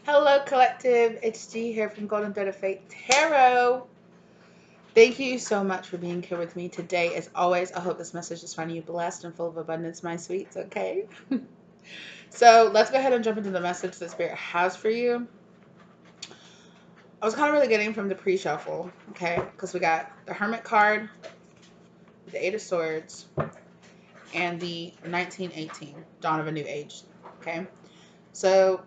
Hello, collective. It's G here from Golden Thread of Fate Tarot. Thank you so much for being here with me today. As always, I hope this message is finding you blessed and full of abundance, my sweets. Okay. So let's go ahead and jump into the message that Spirit has for you. I was kind of really getting from the pre-shuffle, okay, because we got the Hermit card, the Eight of Swords, and the 1918 Dawn of a New Age. Okay. So,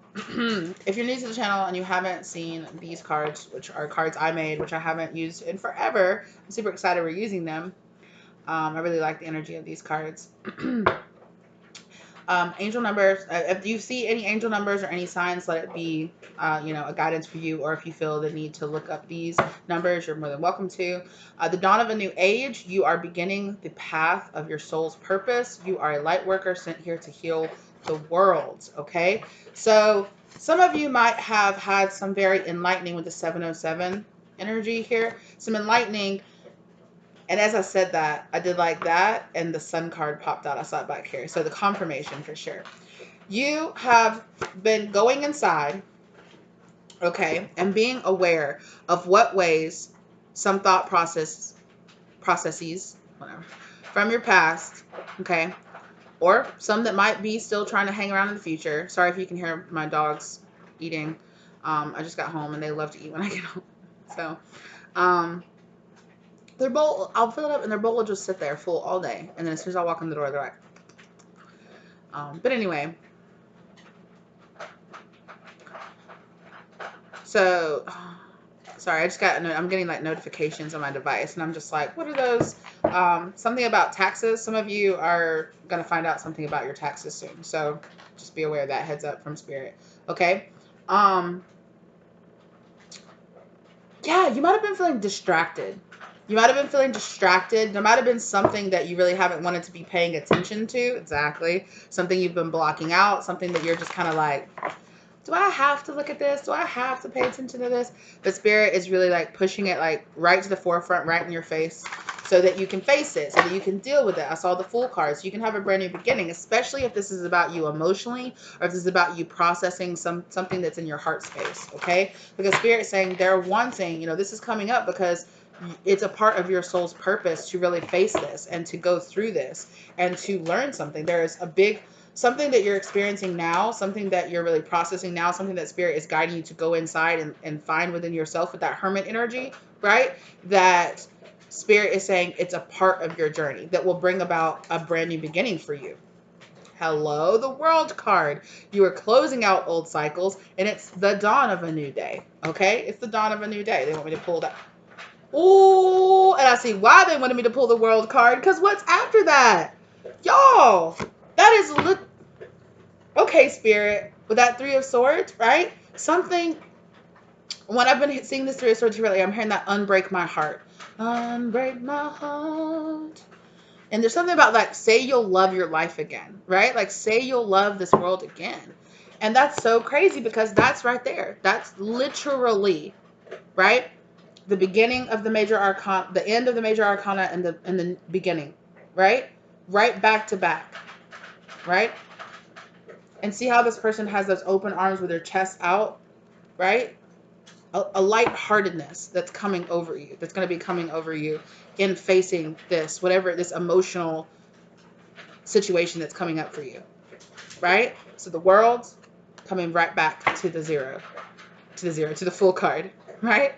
if you're new to the channel and you haven't seen these cards, which are cards I made, which I haven't used in forever, I'm super excited we're using them. I really like the energy of these cards. Angel numbers, if you see any angel numbers or any signs, let it be, a guidance for you. Or if you feel the need to look up these numbers, you're more than welcome to. The dawn of a new age, you are beginning the path of your soul's purpose. You are a light worker sent here to heal the world. Okay. So some of you might have had some very enlightening with the 707 energy here, some enlightening. And as I said that, I did like that, and the sun card popped out. I saw it back here. So the confirmation for sure. You have been going inside, okay, and being aware of what ways some thought processes, whatever, from your past, okay, or some that might be still trying to hang around in the future. Sorry if you can hear my dogs eating. I just got home and they love to eat when I get home. So, their bowl, I'll fill it up and their bowl will just sit there full all day. And then as soon as I walk in the door, they're like, but anyway. So, sorry, I'm getting like notifications on my device and I'm just like, what are those? Something about taxes. Some of you are going to find out something about your taxes soon. So just be aware of that. Heads up from Spirit. Okay. Yeah, you might have been feeling distracted. You might have been feeling distracted. There might have been something that you really haven't wanted to be paying attention to. Exactly. Something you've been blocking out. Something that you're just kind of like, do I have to look at this? Do I have to pay attention to this? But Spirit is really like pushing it like right to the forefront, right in your face, so that you can face it, so that you can deal with it. I saw the Fool card. So you can have a brand new beginning, especially if this is about you emotionally, or if this is about you processing something that's in your heart space, okay? Because Spirit is saying they're wanting, this is coming up because it's a part of your soul's purpose to really face this and to go through this and to learn something. There is a big something that you're experiencing now, something that you're really processing now, something that Spirit is guiding you to go inside and find within yourself with that Hermit energy, right? That Spirit is saying it's a part of your journey that will bring about a brand new beginning for you. Hello, the World card. You are closing out old cycles, and it's the dawn of a new day, okay? It's the dawn of a new day. They want me to pull that. Ooh, and I see why they wanted me to pull the World card, because what's after that? Y'all, that is okay, Spirit, with that Three of Swords, right? Something, when I've been seeing this Three of Swords really, I'm hearing that unbreak my heart. Unbreak my heart. And there's something about like, say you'll love your life again, right? Like, say you'll love this world again. And that's so crazy because that's right there. That's literally, right? The beginning of the major arcana, the end of the major arcana and the beginning, right? Right back to back, right? And see how this person has those open arms with their chest out, right? A lightheartedness that's coming over you, that's going to be coming over you in facing this, whatever, this emotional situation that's coming up for you, right? So the world coming right back to the zero, to the Fool card, right?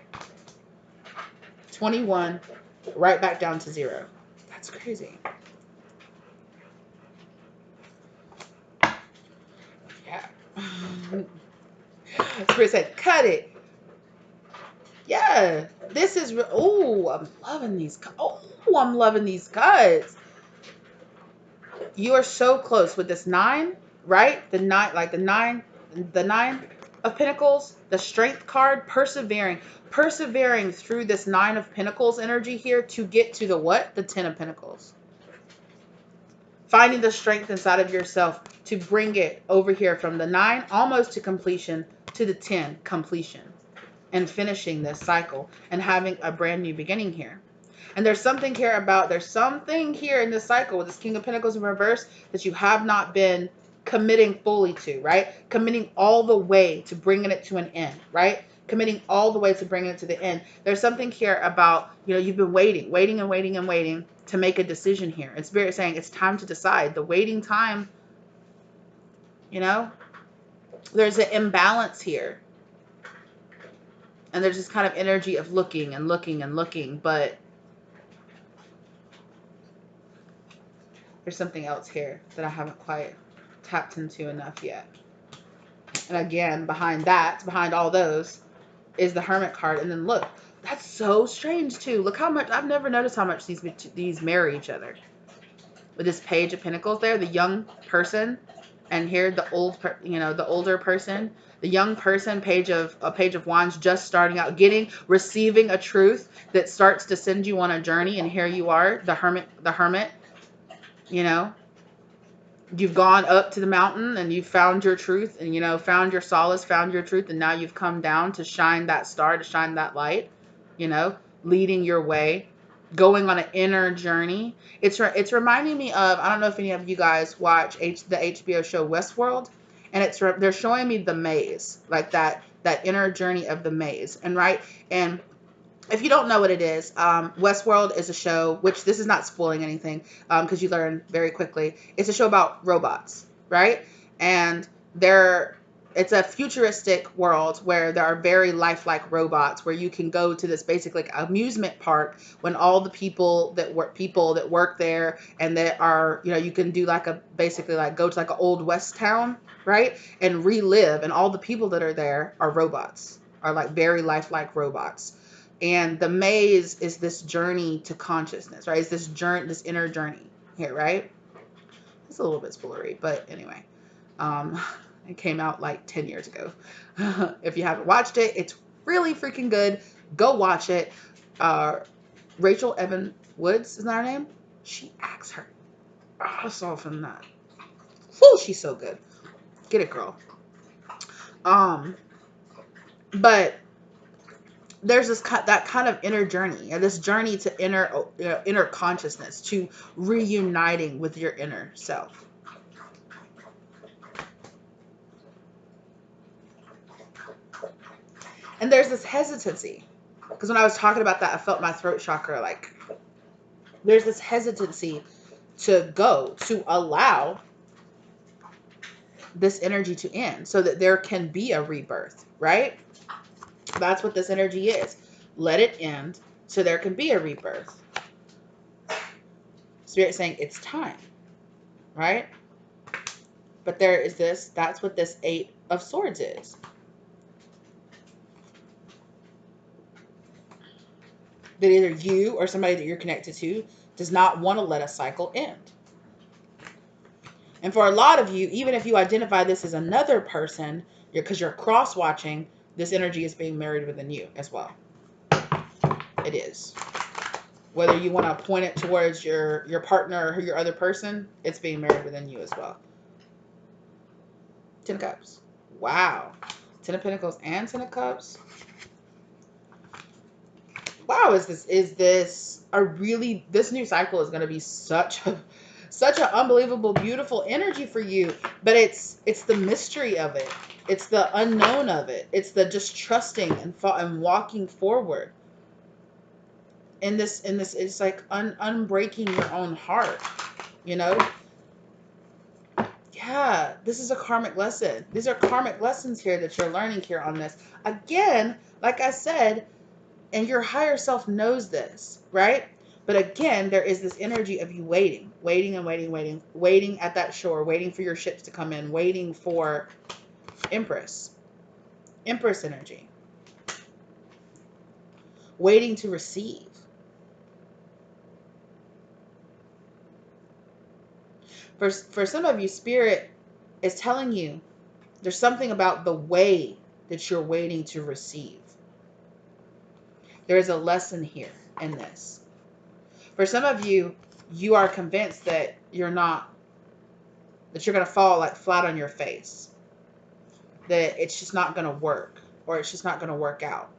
21, right back down to 0. That's crazy. Yeah. Spirit said, cut it. Yeah, this is. Oh, I'm loving these. Oh, I'm loving these cards. You are so close with this 9, right? The 9, like the 9 of Pentacles, the Strength card, persevering through this 9 of Pentacles energy here to get to the what? The 10 of Pentacles. Finding the strength inside of yourself to bring it over here from the 9 almost to completion to the 10 completion. And finishing this cycle and having a brand new beginning here. And there's something here in this cycle with this King of Pentacles in reverse that you have not been committing fully to, right? Committing all the way to bringing it to an end, right? Committing all the way to bringing it to the end. There's something here about, you've been waiting and waiting and waiting to make a decision here. And Spirit saying it's time to decide. The waiting time, there's an imbalance here. And there's this kind of energy of looking and looking and looking, but there's something else here that I haven't quite tapped into enough yet. And again, behind all those, is the Hermit card. And then look, that's so strange too. Look how much, I've never noticed how much these mirror each other. With this Page of Pentacles there, the young person, and here the the older person, the young person, Page of Wands, just starting out, receiving a truth that starts to send you on a journey, and here you are, the hermit, you've gone up to the mountain and you've found your truth and, found your solace, found your truth. And now you've come down to shine that star, to shine that light, leading your way, going on an inner journey. It's reminding me of, I don't know if any of you guys watch the HBO show Westworld, and they're showing me the maze, like that inner journey of the maze. And right. And if you don't know what it is, Westworld is a show, which this is not spoiling anything, because you learn very quickly. It's a show about robots, right? And it's a futuristic world where there are very lifelike robots, where you can go to this basically like amusement park when all the people that work there, and that are, you can do basically go to an old West town, right? And relive, and all the people that are there are robots, are like very lifelike robots. And the maze is this journey to consciousness, right? It's this inner journey here, right? It's a little bit spoilery, but anyway, it came out like 10 years ago. If you haven't watched it, it's really freaking good. Go watch it. Rachel Evan Woods is that her name? She acts her ass off in that. Whew, she's so good. Get it, girl. But there's that kind of inner journey, and this journey to inner consciousness, to reuniting with your inner self. And there's this hesitancy, because when I was talking about that, I felt my throat chakra, there's this hesitancy to allow this energy to end so that there can be a rebirth, right? That's what this energy is. Let it end so there can be a rebirth. Spirit saying it's time, right? But that's what this 8 of Swords is. That either you or somebody that you're connected to does not want to let a cycle end. And for a lot of you, even if you identify this as another person, because you're cross-watching, this energy is being married within you as well. It is. Whether you want to point it towards your partner or your other person, it's being married within you as well. 10 of Cups. Wow. 10 of Pentacles and 10 of Cups. Wow, this new cycle is going to be such an unbelievable, beautiful energy for you. But it's the mystery of it. It's the unknown of it. It's the just trusting and walking forward. In this, it's like unbreaking your own heart, Yeah, this is a karmic lesson. These are karmic lessons here that you're learning here on this. Again, like I said, and your higher self knows this, right? But again, there is this energy of you waiting at that shore, waiting for your ships to come in, waiting for Empress energy, waiting to receive. For some of you, Spirit is telling you there's something about the way that you're waiting to receive. There is a lesson here in this. For some of you, you are convinced that you're going to fall flat on your face. That it's just not going to work, or it's just not going to work out.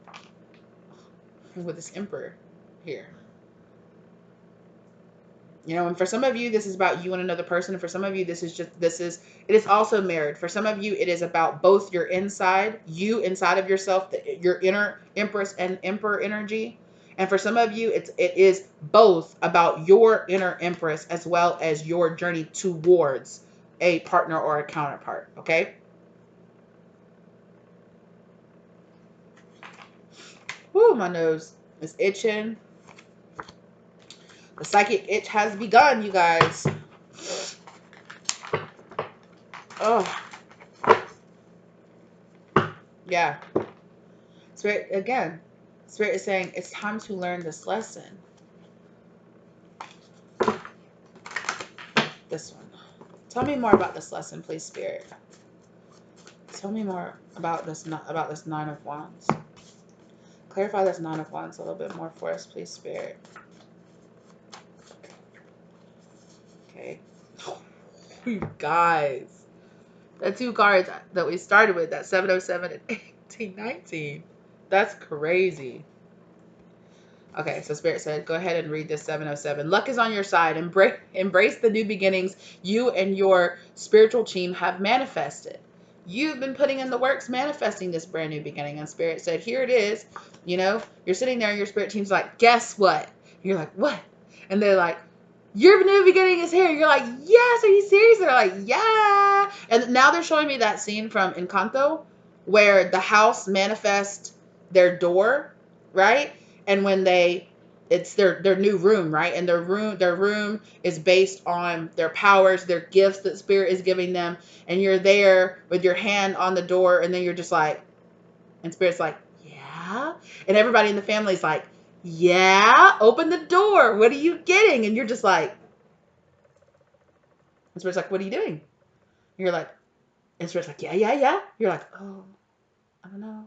With this Emperor here. You know, and for some of you, this is about you and another person. And for some of you, it is also married. For some of you, it is about both your inside, you inside of yourself, your inner Empress and Emperor energy. And for some of you, it is both about your inner Empress as well as your journey towards a partner or a counterpart. Okay. Whoo, my nose is itching. The psychic itch has begun, you guys. Oh, yeah. Spirit, again, Spirit is saying it's time to learn this lesson. This one. Tell me more about this lesson, please, Spirit. Tell me more about this Nine of Wands. Clarify this Nine of Wands a little bit more for us, please, Spirit. Okay. You guys. The two cards that we started with, that 707 and 1819. That's crazy. Okay, so Spirit said, go ahead and read this 707. Luck is on your side. Embrace the new beginnings you and your spiritual team have manifested. You've been putting in the works manifesting this brand new beginning. And Spirit said, here it is. You know, you're sitting there and your spirit team's like, guess what? You're like, what? And they're like, your new beginning is here. You're like, yes, are you serious? And they're like, yeah. And now they're showing me that scene from Encanto where the house manifests their door, right? And when it's their new room, right? And their room is based on their powers, their gifts that Spirit is giving them. And you're there with your hand on the door, and then you're just like, and Spirit's like, yeah. And everybody in the family's like, yeah, open the door. What are you getting? And you're just like, and Spirit's like, what are you doing? And you're like, and Spirit's like, yeah, yeah, yeah. You're like, oh, I don't know.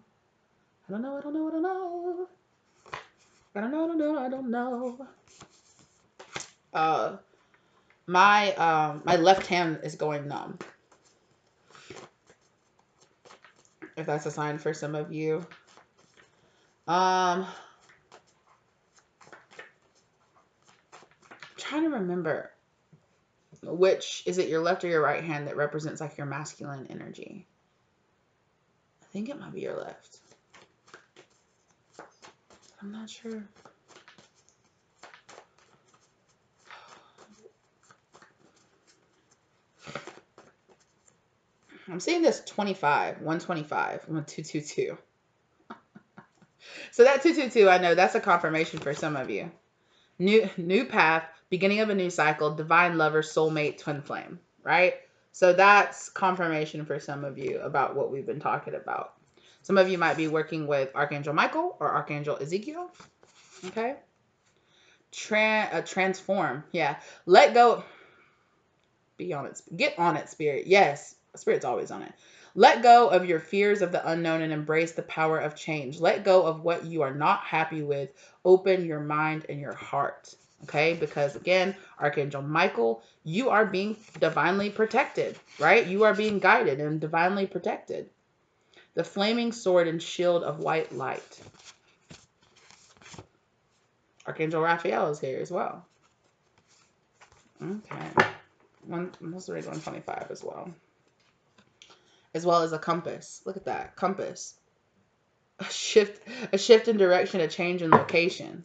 I don't know. I don't know. I don't know. I don't know. I don't know. I don't know. My left hand is going numb. If that's a sign for some of you. Trying to remember which is it, your left or your right hand that represents like your masculine energy. I think it might be your left. I'm not sure. I'm seeing this 25, 125, 1222. So that 222, I know that's a confirmation for some of you. New path, beginning of a new cycle, divine lover, soulmate, twin flame, right? So that's confirmation for some of you about what we've been talking about. Some of you might be working with Archangel Michael or Archangel Ezekiel. Okay. Transform. Yeah. Let go. Be on it. Get on it, Spirit. Yes. Spirit's always on it. Let go of your fears of the unknown and embrace the power of change. Let go of what you are not happy with. Open your mind and your heart. Okay? Because again, Archangel Michael, you are being divinely protected, right? You are being guided and divinely protected. The flaming sword and shield of white light. Archangel Raphael is here as well. Okay. Let's read 125 as well. As well as a compass. Look at that. Compass. A shift in direction, a change in location.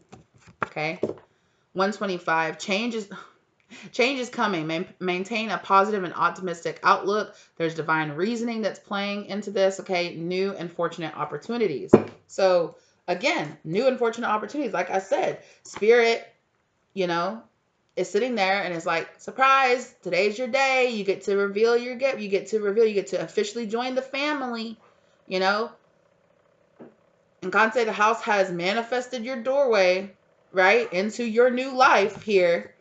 Okay. 125. Change is coming. Maintain a positive and optimistic outlook. There's divine reasoning that's playing into this. Okay. New and fortunate opportunities. So again, new and fortunate opportunities. Like I said, Spirit, you know, is sitting there and it's like, surprise, today's your day. You get to reveal your gift. You get to officially join the family, you know. And God said the house has manifested your doorway, right, into your new life here,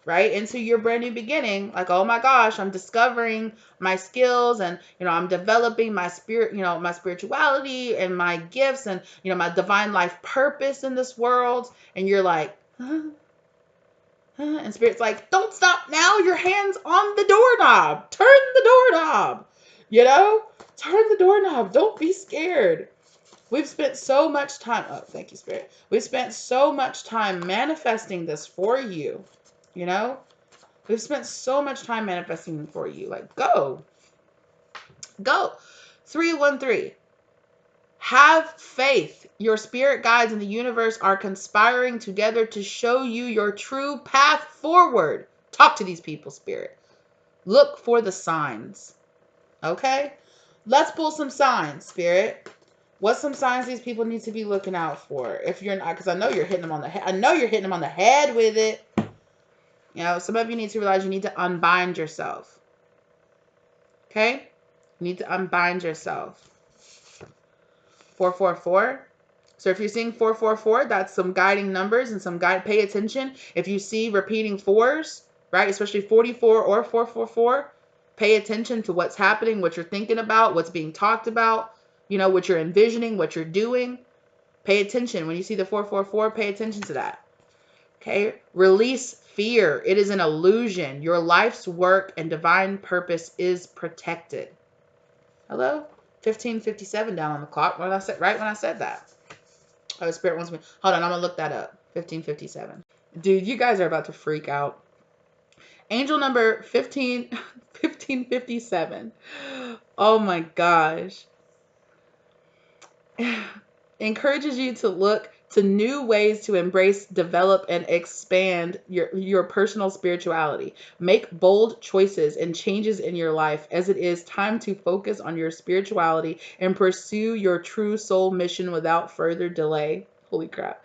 right, into your brand new beginning. Like, oh my gosh, I'm discovering my skills and, you know, I'm developing my spirit, you know, my spirituality and my gifts and, you know, my divine life purpose in this world. And you're like, huh? And Spirit's like, don't stop now. Your hand's on the doorknob. Turn the doorknob. You know? Turn the doorknob. Don't be scared. We've spent so much time. Oh, thank you, Spirit. We've spent so much time manifesting this for you. you know? We've spent so much time manifesting for you. Like, go. Go. 313. Have faith. Your spirit guides in the universe are conspiring together to show you your true path forward. Talk to these people, spirit. Look for the signs. Okay? Let's pull some signs, spirit. What's some signs these people need to be looking out for? If you're not, because I know you're hitting them on the head. I know you're hitting them on the head with it. You know, some of you need to realize you need to unbind yourself. Okay? You need to unbind yourself. 444. So if you're seeing 444, that's some guiding numbers and some guide. Pay attention. If you see repeating fours, right, especially 44 or 444, pay attention to what's happening, what you're thinking about, what's being talked about, you know, what you're envisioning, what you're doing. Pay attention. When you see the 444, pay attention to that. Okay? Release fear. It is an illusion. Your life's work and divine purpose is protected. Hello? 1557 down on the clock. When I said that. Oh, Spirit wants me. Hold on, I'm gonna look that up. 1557. Dude, you guys are about to freak out. Angel number 1557. Oh my gosh. Encourages you to look to new ways to embrace, develop, and expand your personal spirituality. Make bold choices and changes in your life, as it is time to focus on your spirituality and pursue your true soul mission without further delay. Holy crap.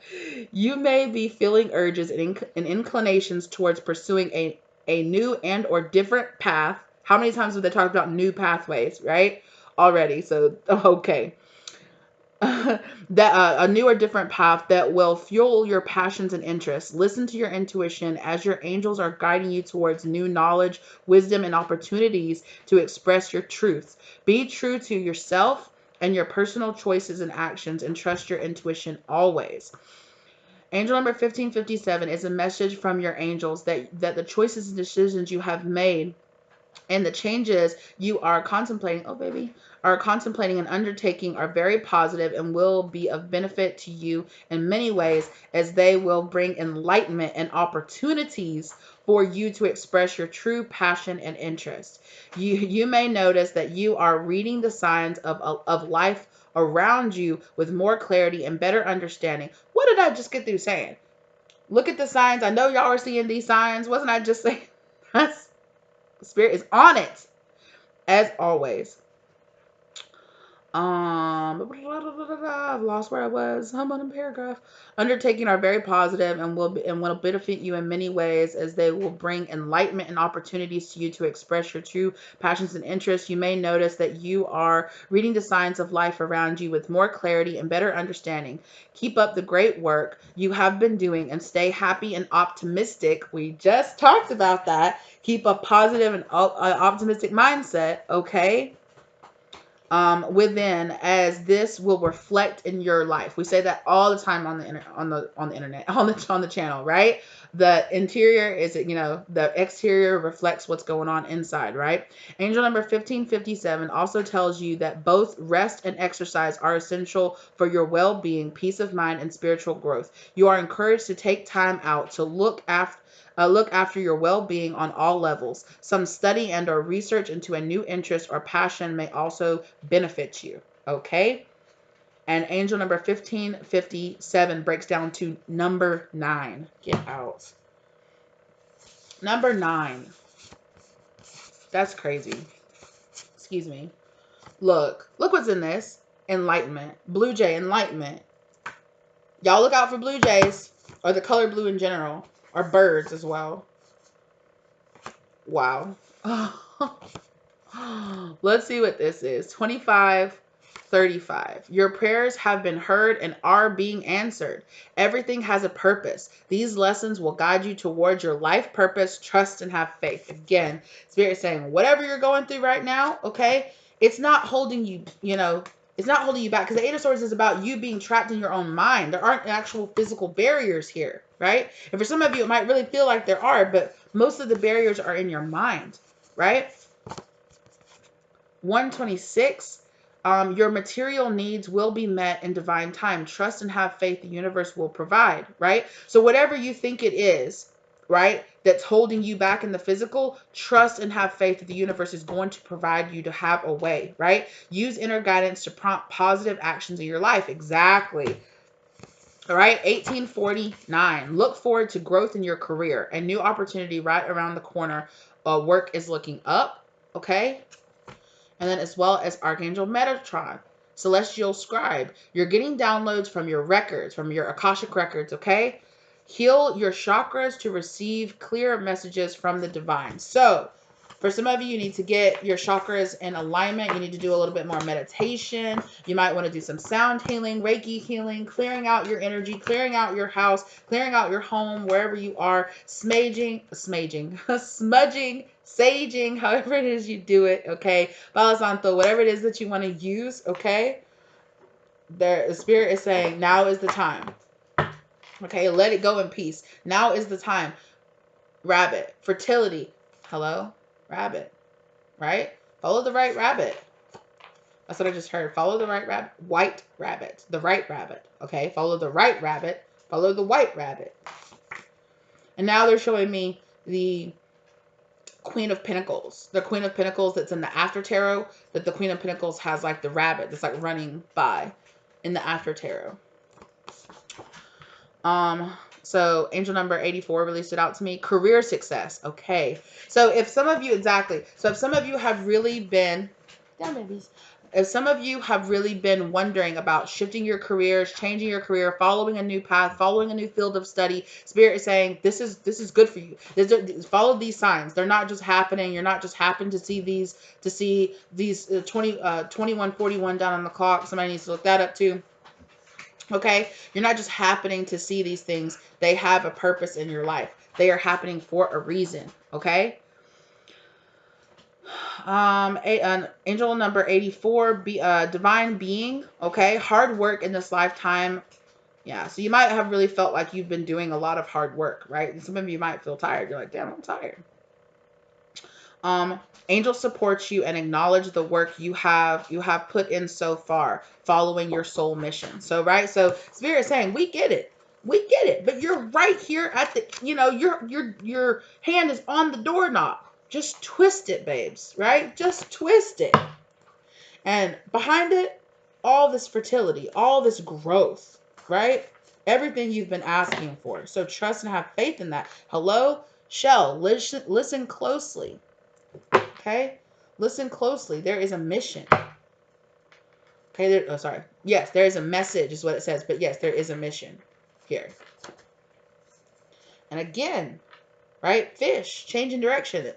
You may be feeling urges and inclinations towards pursuing a new and or different path. How many times have they talked about new pathways, right? Already. So, okay. That a new or different path that will fuel your passions and interests. Listen to your intuition as your angels are guiding you towards new knowledge, wisdom, and opportunities to express your truths. Be true to yourself and your personal choices and actions, and trust your intuition always. Angel number 1557 is a message from your angels that the choices and decisions you have made and the changes you are contemplating, are contemplating and undertaking are very positive and will be of benefit to you in many ways, as they will bring enlightenment and opportunities for you to express your true passion and interest. You may notice that you are reading the signs of life around you with more clarity and better understanding. What did I just get through saying? Look at the signs. I know y'all are seeing these signs. Wasn't I just saying? Spirit is on it, as always. I've lost where I was. I'm on a paragraph. Undertaking are very positive and will benefit you in many ways, as they will bring enlightenment and opportunities to you to express your true passions and interests. You may notice that you are reading the signs of life around you with more clarity and better understanding. Keep up the great work you have been doing and stay happy and optimistic. We just talked about that. Keep a positive and optimistic mindset, okay? Within, as this will reflect in your life. We say that all the time on the internet, on the channel, right? The interior is, the exterior reflects what's going on inside, right? Angel number 1557 also tells you that both rest and exercise are essential for your well-being, peace of mind, and spiritual growth. You are encouraged to take time out to look after your well-being on all levels. Some study and or research into a new interest or passion may also benefit you. Okay? And angel number 1557 breaks down to number 9. Get out. Number 9. That's crazy. Excuse me. Look what's in this. Enlightenment. Blue jay, enlightenment. Y'all look out for blue jays, or the color blue in general, or birds as well. Wow. Let's see what this is. 2535. Your prayers have been heard and are being answered. Everything has a purpose. These lessons will guide you towards your life purpose. Trust and have faith. Again, Spirit is saying, whatever you're going through right now, okay, it's not holding you, it's not holding you back, because the Eight of Swords is about you being trapped in your own mind. There aren't actual physical barriers here, right? And for some of you, it might really feel like there are, but most of the barriers are in your mind, right? 126, your material needs will be met in divine time. Trust and have faith the universe will provide, right? So whatever you think it is, right, that's holding you back in the physical, trust and have faith that the universe is going to provide you to have a way, right? Use inner guidance to prompt positive actions in your life. Exactly. All right, 1849. Look forward to growth in your career. A new opportunity right around the corner. Work is looking up. Okay. And then as well as Archangel Metatron, Celestial Scribe. You're getting downloads from your records, from your Akashic records. Okay. Heal your chakras to receive clear messages from the divine. So, for some of you, you need to get your chakras in alignment. You need to do a little bit more meditation. You might want to do some sound healing, Reiki healing, clearing out your energy, clearing out your house, clearing out your home, wherever you are, smudging, saging, however it is you do it, okay? Palo Santo, whatever it is that you want to use, okay? The Spirit is saying, now is the time. Okay, let it go in peace. Now is the time. Rabbit. Fertility. Hello? Rabbit. Right? Follow the right rabbit. That's what I just heard. Follow the right rabbit. White rabbit. The right rabbit. Okay? Follow the right rabbit. Follow the white rabbit. And now they're showing me the Queen of Pentacles. The Queen of Pentacles that's in the After Tarot. That the Queen of Pentacles has like the rabbit that's like running by in the After Tarot. So angel number 84 really stood out to me. Career success. Okay. So if some of you, exactly. So if some of you have really been, down babies. If some of you have really been wondering about shifting your careers, changing your career, following a new path, following a new field of study, Spirit is saying this is good for you. Follow these signs. They're not just happening. You're not just happen to see these 2141 down on the clock. Somebody needs to look that up too. Okay, you're not just happening to see these things. They have a purpose in your life. They are happening for a reason. Okay. Angel number 84, divine being. Okay, hard work in this lifetime. Yeah, so you might have really felt like you've been doing a lot of hard work, right? And some of you might feel tired. You're like, damn, I'm tired. Angels support you and acknowledge the work you have put in so far, following your soul mission. So, right? So Spirit is saying, we get it. We get it. But you're right here at the, your hand is on the doorknob. Just twist it, babes, right? Just twist it. And behind it, all this fertility, all this growth, right? Everything you've been asking for. So trust and have faith in that. Hello, Shell, listen closely. Okay, listen closely. There is a mission. Okay, sorry. Yes, there is a message is what it says. But yes, there is a mission here. And again, right? Fish, changing direction.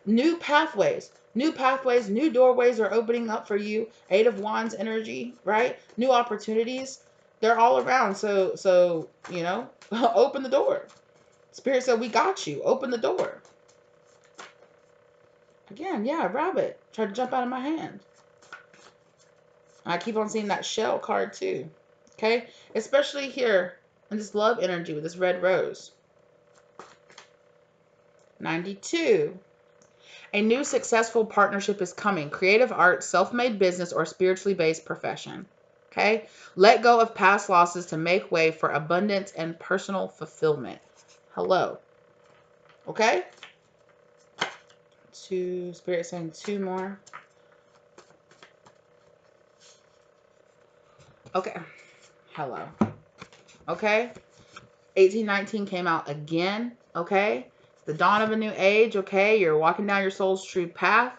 New pathways. New pathways, new doorways are opening up for you. 8 of Wands energy, right? New opportunities. They're all around. So open the door. Spirit said, we got you. Open the door. Again, yeah, rabbit. Tried to jump out of my hand. I keep on seeing that shell card too. Okay? Especially here in this love energy with this red rose. 92. A new successful partnership is coming. Creative art, self-made business, or spiritually based profession. Okay? Let go of past losses to make way for abundance and personal fulfillment. Hello. Okay? Spirit saying 2 more. Okay. Hello. Okay. 1819 came out again. Okay. It's the dawn of a new age. Okay. You're walking down your soul's true path.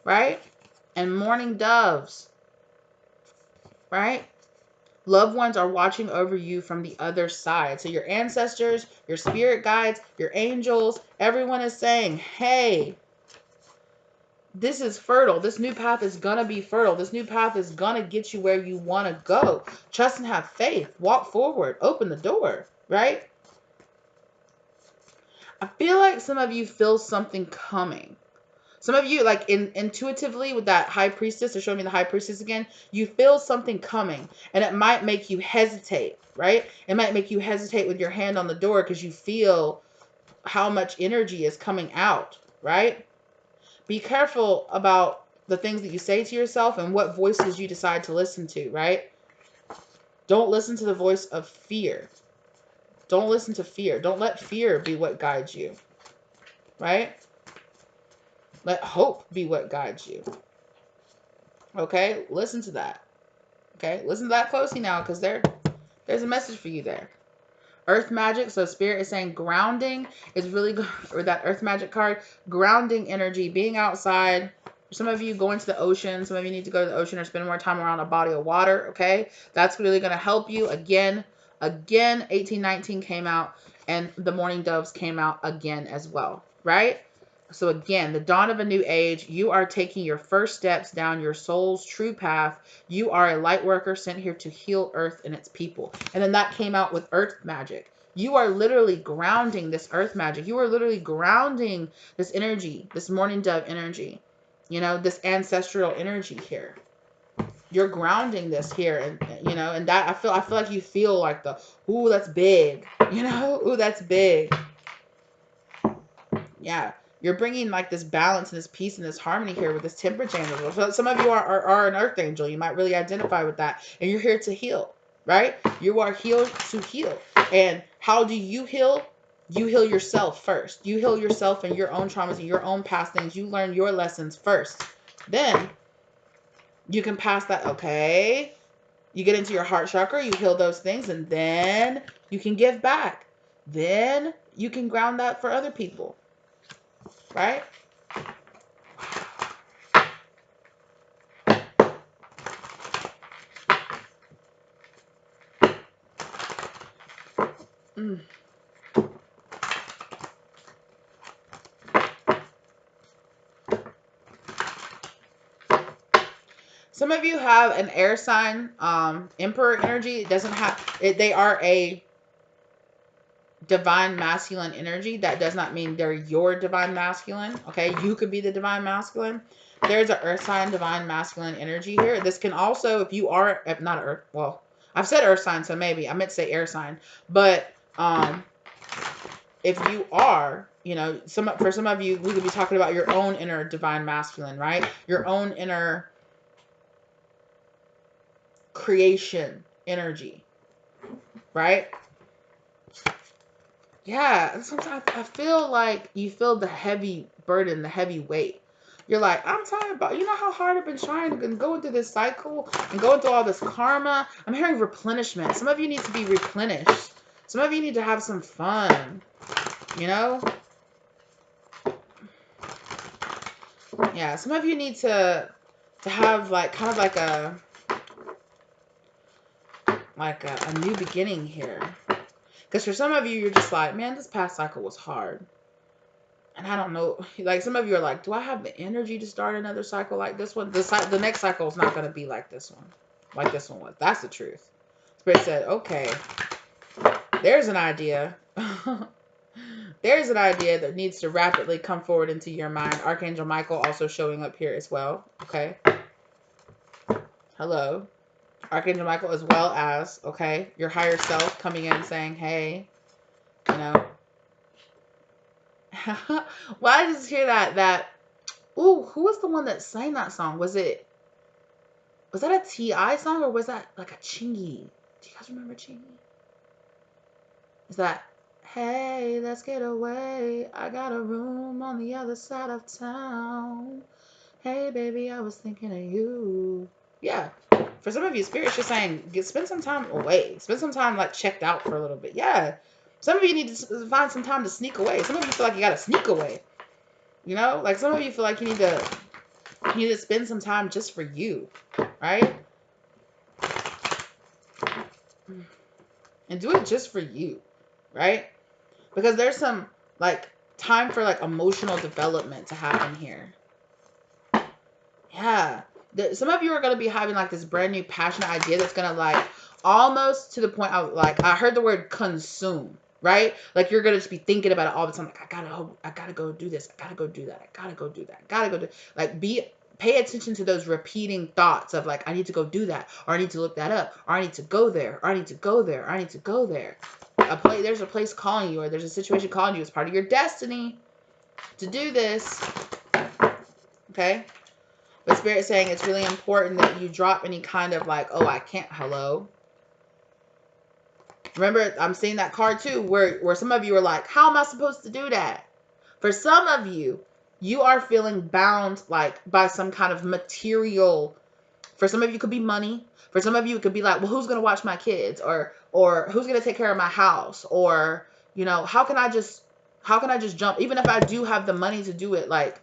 Right. And mourning doves. Right. Loved ones are watching over you from the other side. So your ancestors, your spirit guides, your angels, everyone is saying, hey, this is fertile. This new path is going to be fertile. This new path is going to get you where you want to go. Trust and have faith. Walk forward. Open the door. Right? I feel like some of you feel something coming. Some of you, like intuitively with that high priestess, they're showing me the high priestess again, you feel something coming. And it might make you hesitate. Right? It might make you hesitate with your hand on the door because you feel how much energy is coming out. Right? Be careful about the things that you say to yourself and what voices you decide to listen to, right? Don't listen to the voice of fear. Don't listen to fear. Don't let fear be what guides you, right? Let hope be what guides you. Okay? Listen to that. Okay? Listen to that closely now, because there's a message for you there. Earth magic, so spirit is saying grounding is really good, or that earth magic card, grounding energy, being outside. Some of you going to the ocean, some of you need to go to the ocean or spend more time around a body of water, okay? That's really going to help you. Again, 1819 came out, and the morning doves came out again as well, right? So again, the dawn of a new age, you are taking your first steps down your soul's true path. You are a light worker sent here to heal Earth and its people. And then that came out with Earth magic. You are literally grounding this Earth magic. You are literally grounding this energy, this morning dove energy, you know, this ancestral energy here. You're grounding this here, and you know, and that I feel like you feel like the, ooh, that's big, you know, ooh, that's big. Yeah, you're bringing like this balance and this peace and this harmony here with this temperance angel. So some of you are an earth angel. You might really identify with that, and you're here to heal, right? You are here to heal. And how do you heal? You heal yourself first. You heal yourself and your own traumas and your own past things. You learn your lessons first. Then you can pass that, okay? You get into your heart chakra, you heal those things, and then you can give back. Then you can ground that for other people, right? Mm. Some of you have an air sign, emperor energy. It doesn't have it, they are a divine masculine energy. That does not mean they're your divine masculine. Okay, you could be the divine masculine. There's an earth sign divine masculine energy here. This can also, if you are, if not earth, well, I've said earth sign, so maybe I meant to say air sign, but if you are, you know, for some of you, we could be talking about your own inner divine masculine, right? Your own inner creation energy, right? Yeah, sometimes I feel like you feel the heavy burden, the heavy weight. You're like, I'm tired about, you know how hard I've been trying to go through this cycle and going through all this karma. I'm hearing replenishment. Some of you need to be replenished. Some of you need to have some fun, you know? Yeah, some of you need to have like kind of like a new beginning here. Because for some of you, you're just like, man, this past cycle was hard. And I don't know, like some of you are like, do I have the energy to start another cycle like this one? The next cycle is not going to be like this one was. That's the truth. Spirit said, okay, there's an idea. There's an idea that needs to rapidly come forward into your mind. Archangel Michael also showing up here as well. Okay. Hello. Archangel Michael, as well as, okay, your higher self coming in and saying, hey, you know. Why did I just hear that, ooh, who was the one that sang that song? Was that a T.I. song, or was that like a Chingy? Do you guys remember Chingy? Is that, hey, let's get away. I got a room on the other side of town. Hey, baby, I was thinking of you. Yeah. For some of you, Spirit's just saying, spend some time away. Spend some time, like, checked out for a little bit. Yeah. Some of you need to find some time to sneak away. Some of you feel like you got to sneak away. You know? Like, some of you feel like you need to spend some time just for you. Right? And do it just for you. Right? Because there's some, like, time for, like, emotional development to happen here. Yeah. Some of you are going to be having like this brand new passionate idea that's going to like almost to the point of like, I heard the word consume, right? Like you're going to just be thinking about it all the time. Like, I gotta go do this. I gotta go do that. I gotta go do that. I gotta go do, like, pay attention to those repeating thoughts of like, I need to go do that, or I need to look that up, or I need to go there, or I need to go there, or I need to go there. There's a place calling you, or there's a situation calling you. It's part of your destiny to do this. Okay. But Spirit's saying it's really important that you drop any kind of like, oh, I can't, hello. Remember, I'm seeing that card too, where some of you are like, how am I supposed to do that? For some of you, you are feeling bound like by some kind of material. For some of you, it could be money. For some of you, it could be like, well, who's gonna watch my kids, or who's gonna take care of my house, or how can I just jump, even if I do have the money to do it, like,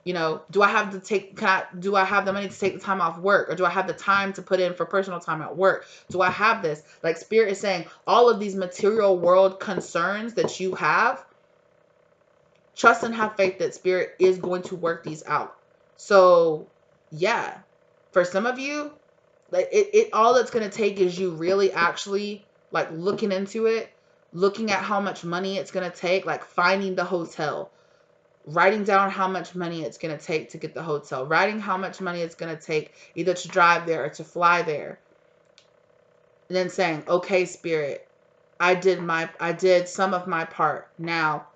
do I have to take, do I have the money to take the time off work, or do I have the time to put in for personal time at work? Do I have this? Like, Spirit is saying all of these material world concerns that you have, trust and have faith that Spirit is going to work these out. So yeah, for some of you, like, it all it's going to take is you really actually like looking into it, looking at how much money it's going to take, like finding the hotel, writing down how much money it's going to take to get the hotel, writing how much money it's going to take either to drive there or to fly there. And then saying, okay, Spirit, I did some of my part. Now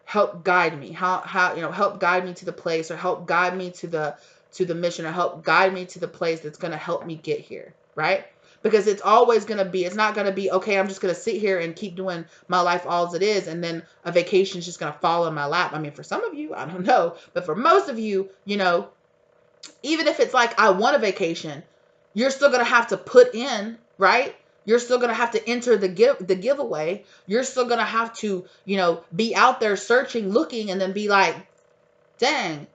help guide me. Help guide me to the place, or help guide me to the mission, or help guide me to the place that's going to help me get here, right? Because it's always going to be, it's not going to be, okay, I'm just going to sit here and keep doing my life all as it is, and then a vacation is just going to fall in my lap. I mean, for some of you, I don't know, but for most of you, even if it's like, I want a vacation, you're still going to have to put in, right? You're still going to have to enter the giveaway. You're still going to have to, be out there searching, looking, and then be like, dang,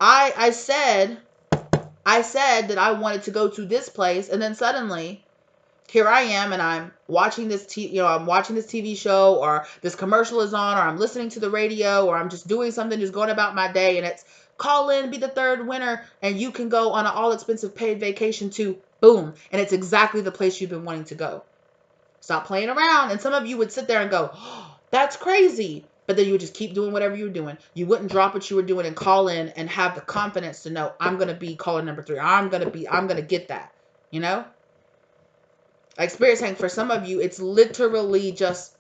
I said that I wanted to go to this place, and then suddenly here I am, and I'm watching this TV show, or this commercial is on, or I'm listening to the radio, or I'm just doing something, just going about my day, and it's call in, be the third winner, and you can go on an all expensive paid vacation to boom, and it's exactly the place you've been wanting to go. Stop playing around. And some of you would sit there and go, oh, that's crazy. But then you would just keep doing whatever you were doing. You wouldn't drop what you were doing and call in and have the confidence to know, I'm going to be caller number 3. I'm going to get that, Like, Spirit saying, for some of you, it's literally just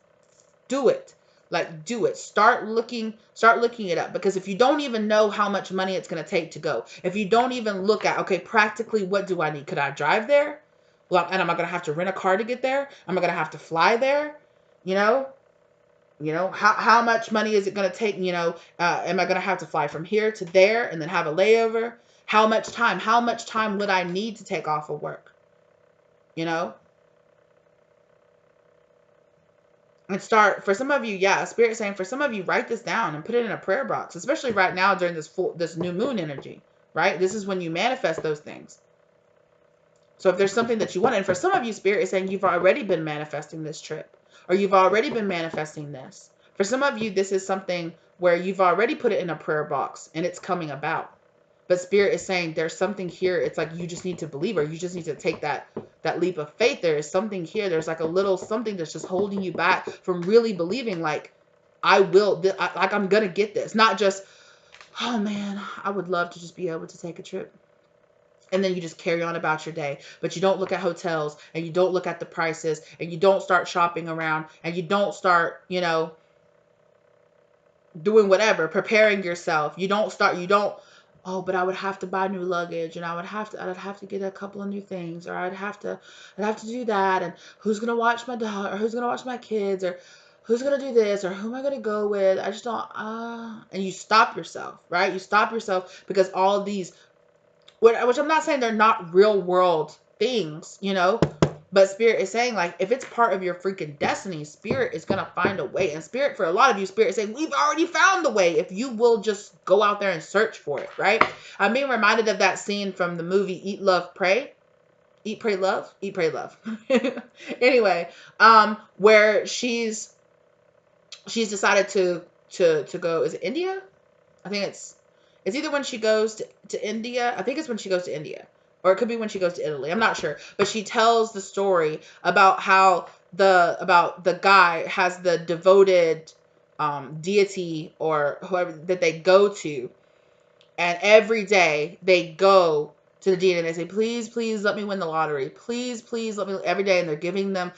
do it. Like, do it. Start looking it up. Because if you don't even know how much money it's going to take to go, if you don't even look at, okay, practically, what do I need? Could I drive there? Well, and am I going to have to rent a car to get there? Am I going to have to fly there? How much money is it going to take? Am I going to have to fly from here to there and then have a layover? How much time would I need to take off of work? And start, for some of you, Spirit saying, for some of you, write this down and put it in a prayer box, especially right now during this new moon energy, right? This is when you manifest those things. So if there's something that you want, and for some of you, Spirit is saying you've already been manifesting this trip, or you've already been manifesting this. For some of you, this is something where you've already put it in a prayer box and it's coming about. But Spirit is saying there's something here. It's like you just need to believe, or you just need to take that leap of faith. There is something here. There's like a little something that's just holding you back from really believing, like, I'm going to get this. Not just, oh man, I would love to just be able to take a trip. And then you just carry on about your day. But you don't look at hotels, and you don't look at the prices, and you don't start shopping around, and you don't start, doing whatever, preparing yourself. Oh, but I would have to buy new luggage, and I'd have to get a couple of new things, or I'd have to do that, and who's going to watch my dog, or who's going to watch my kids, or who's going to do this, or who am I going to go with? I just don't, and you stop yourself, right? You stop yourself because all of these, which I'm not saying they're not real world things, but Spirit is saying, like, if it's part of your freaking destiny, Spirit is going to find a way. And Spirit, for a lot of you, Spirit is saying, we've already found the way if you will just go out there and search for it, right? I'm being reminded of that scene from the movie Eat, Love, Pray. Eat, Pray, Love? Eat, Pray, Love. Anyway, where she's decided to go, is it India? I think it's either when she goes to India. I think it's when she goes to India. Or it could be when she goes to Italy. I'm not sure. But she tells the story about how the guy has the devoted deity or whoever that they go to. And every day they go to the deity and they say, please, please let me win the lottery. Please, please let me, every day. And they're giving them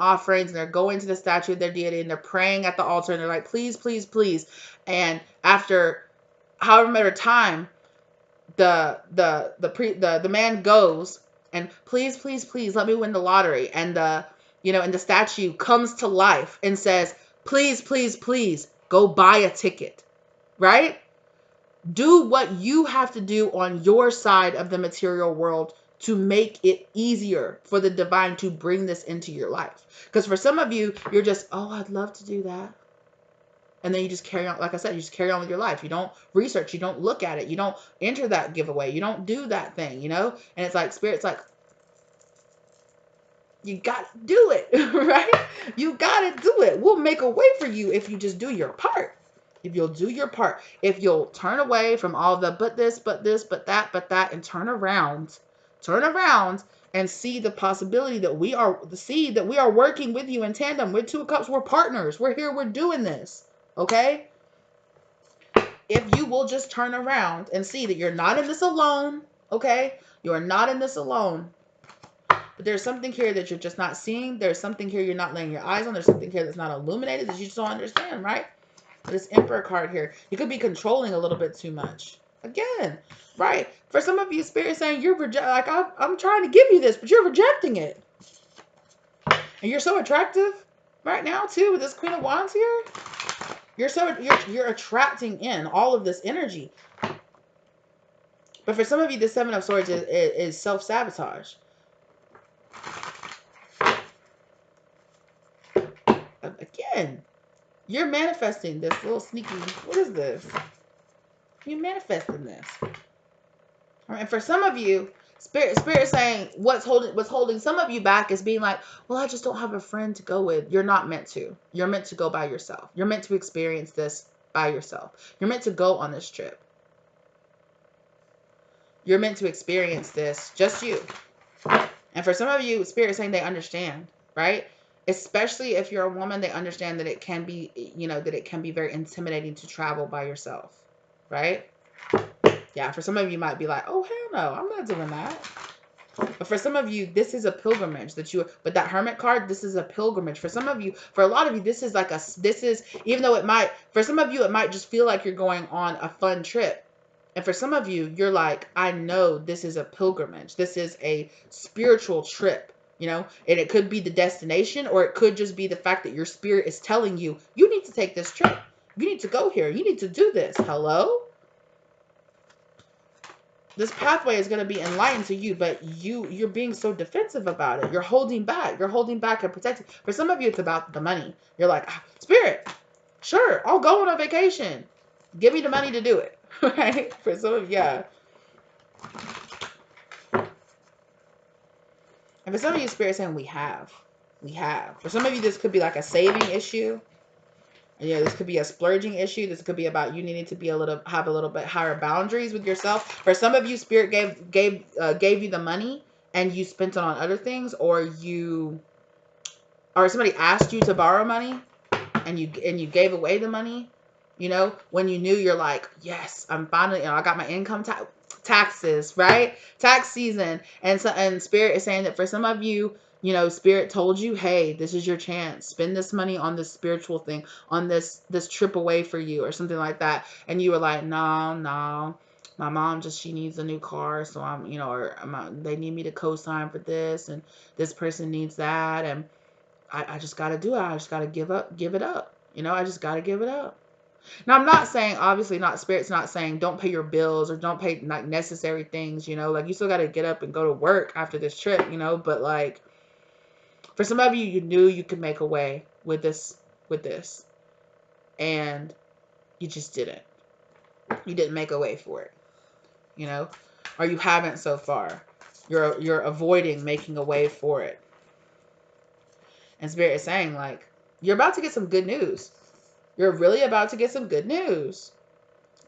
offerings, and they're going to the statue of their deity, and they're praying at the altar, and they're like, please, please, please. And after however much time, the man goes and please, please, please let me win the lottery. And and the statue comes to life and says, please, please, please go buy a ticket, right? Do what you have to do on your side of the material world to make it easier for the divine to bring this into your life. Because for some of you, you're just, oh, I'd love to do that. And then you just carry on. Like I said, you just carry on with your life. You don't research. You don't look at it. You don't enter that giveaway. You don't do that thing, And it's like, Spirit's like, you got to do it, right? You got to do it. We'll make a way for you if you just do your part. If you'll do your part. If you'll turn away from all the but this, but that, and turn around and see the possibility that we are working with you in tandem. We're Two of Cups. We're partners. We're here. We're doing this. Okay? If you will just turn around and see that you're not in this alone, okay? You are not in this alone. But there's something here that you're just not seeing. There's something here you're not laying your eyes on. There's something here that's not illuminated that you just don't understand, right? This Emperor card here. You could be controlling a little bit too much. Again, right? For some of you, Spirit saying you're like I'm trying to give you this, but you're rejecting it. And you're so attractive right now too with this Queen of Wands here. You're attracting in all of this energy. But for some of you, the Seven of Swords is self-sabotage. Again, you're manifesting this little sneaky. What is this? You're manifesting this. All right, and for some of you, Spirit is saying what's holding some of you back is being like, well, I just don't have a friend to go with. You're not meant to. You're meant to go by yourself. You're meant to experience this by yourself. You're meant to go on this trip. You're meant to experience this, just you. And for some of you, Spirit is saying they understand, right? Especially if you're a woman, they understand that it can be, that it can be very intimidating to travel by yourself, right? Yeah, for some of you might be like, oh, hell no, I'm not doing that. But for some of you, this is a pilgrimage but that Hermit card, this is a pilgrimage. For some of you, for a lot of you, this is even though for some of you, it might just feel like you're going on a fun trip. And for some of you, you're like, I know this is a pilgrimage. This is a spiritual trip, and it could be the destination, or it could just be the fact that your spirit is telling you, you need to take this trip. You need to go here. You need to do this. Hello? This pathway is going to be enlightened to you, but you're being so defensive about it. You're holding back. You're holding back and protecting. For some of you, it's about the money. You're like, Spirit, sure, I'll go on a vacation. Give me the money to do it. Right? For some of you, yeah. And for some of you, Spirit saying we have. For some of you, this could be like a saving issue. This could be a splurging issue. This could be about you needing to have a little bit higher boundaries with yourself. For some of you, Spirit gave you the money and you spent it on other things, or somebody asked you to borrow money and you gave away the money. When you knew, you're like, yes, I'm finally, I got my income taxes, right? Tax season. And Spirit is saying that for some of you, Spirit told you, hey, this is your chance. Spend this money on this spiritual thing, on this trip away for you or something like that. And you were like, no. My mom she needs a new car. So they need me to co-sign for this. And this person needs that. And I just got to do it. I just got to give it up. I just got to give it up. Now, I'm not saying, obviously not, Spirit's not saying don't pay your bills or don't pay like necessary things, like you still got to get up and go to work after this trip, but like for some of you, you knew you could make a way with this and you just didn't. You didn't make a way for it, or you haven't so far. You're avoiding making a way for it. And Spirit is saying like, you're about to get some good news. You're really about to get some good news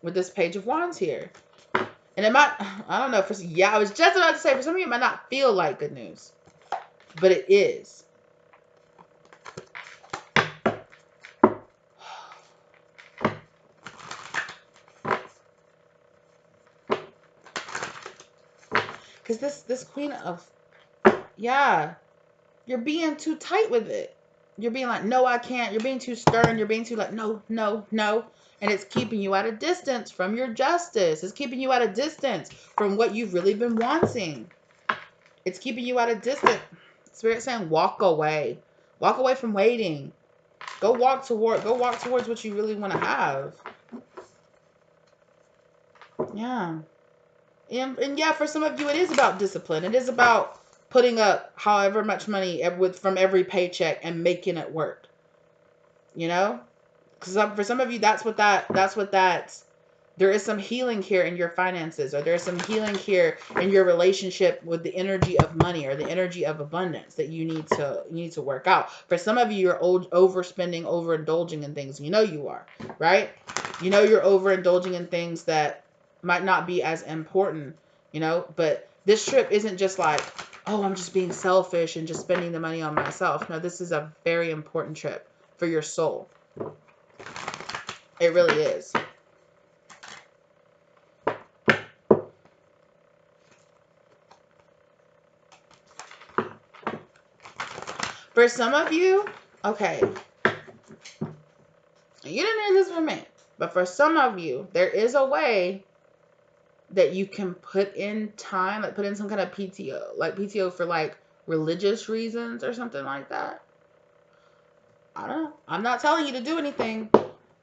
with this Page of Wands here. And it might, I don't know, I was just about to say, for some of you, it might not feel like good news. But it is. Because this Queen of, you're being too tight with it. You're being like, no, I can't. You're being too stern. You're being too like, no. And it's keeping you at a distance from your justice. It's keeping you at a distance from what you've really been wanting. It's keeping you at a distance. Spirit saying, walk away. Walk away from waiting. Go walk towards what you really want to have. Yeah. And yeah, for some of you, it is about discipline. It is about putting up however much money from every paycheck and making it work. You know, because for some of you, there is some healing here in your finances, or there's some healing here in your relationship with the energy of money or the energy of abundance that you need to work out. For some of you, you're overspending, overindulging in things. You know you are, right? You know you're overindulging in things that might not be as important, but this trip isn't just like, oh, I'm just being selfish and just spending the money on myself. No, this is a very important trip for your soul. It really is. For some of you, okay, you didn't hear this from me, but for some of you, there is a way that you can put in time, like put in some kind of PTO, like PTO for like religious reasons or something like that. I don't know. I'm not telling you to do anything,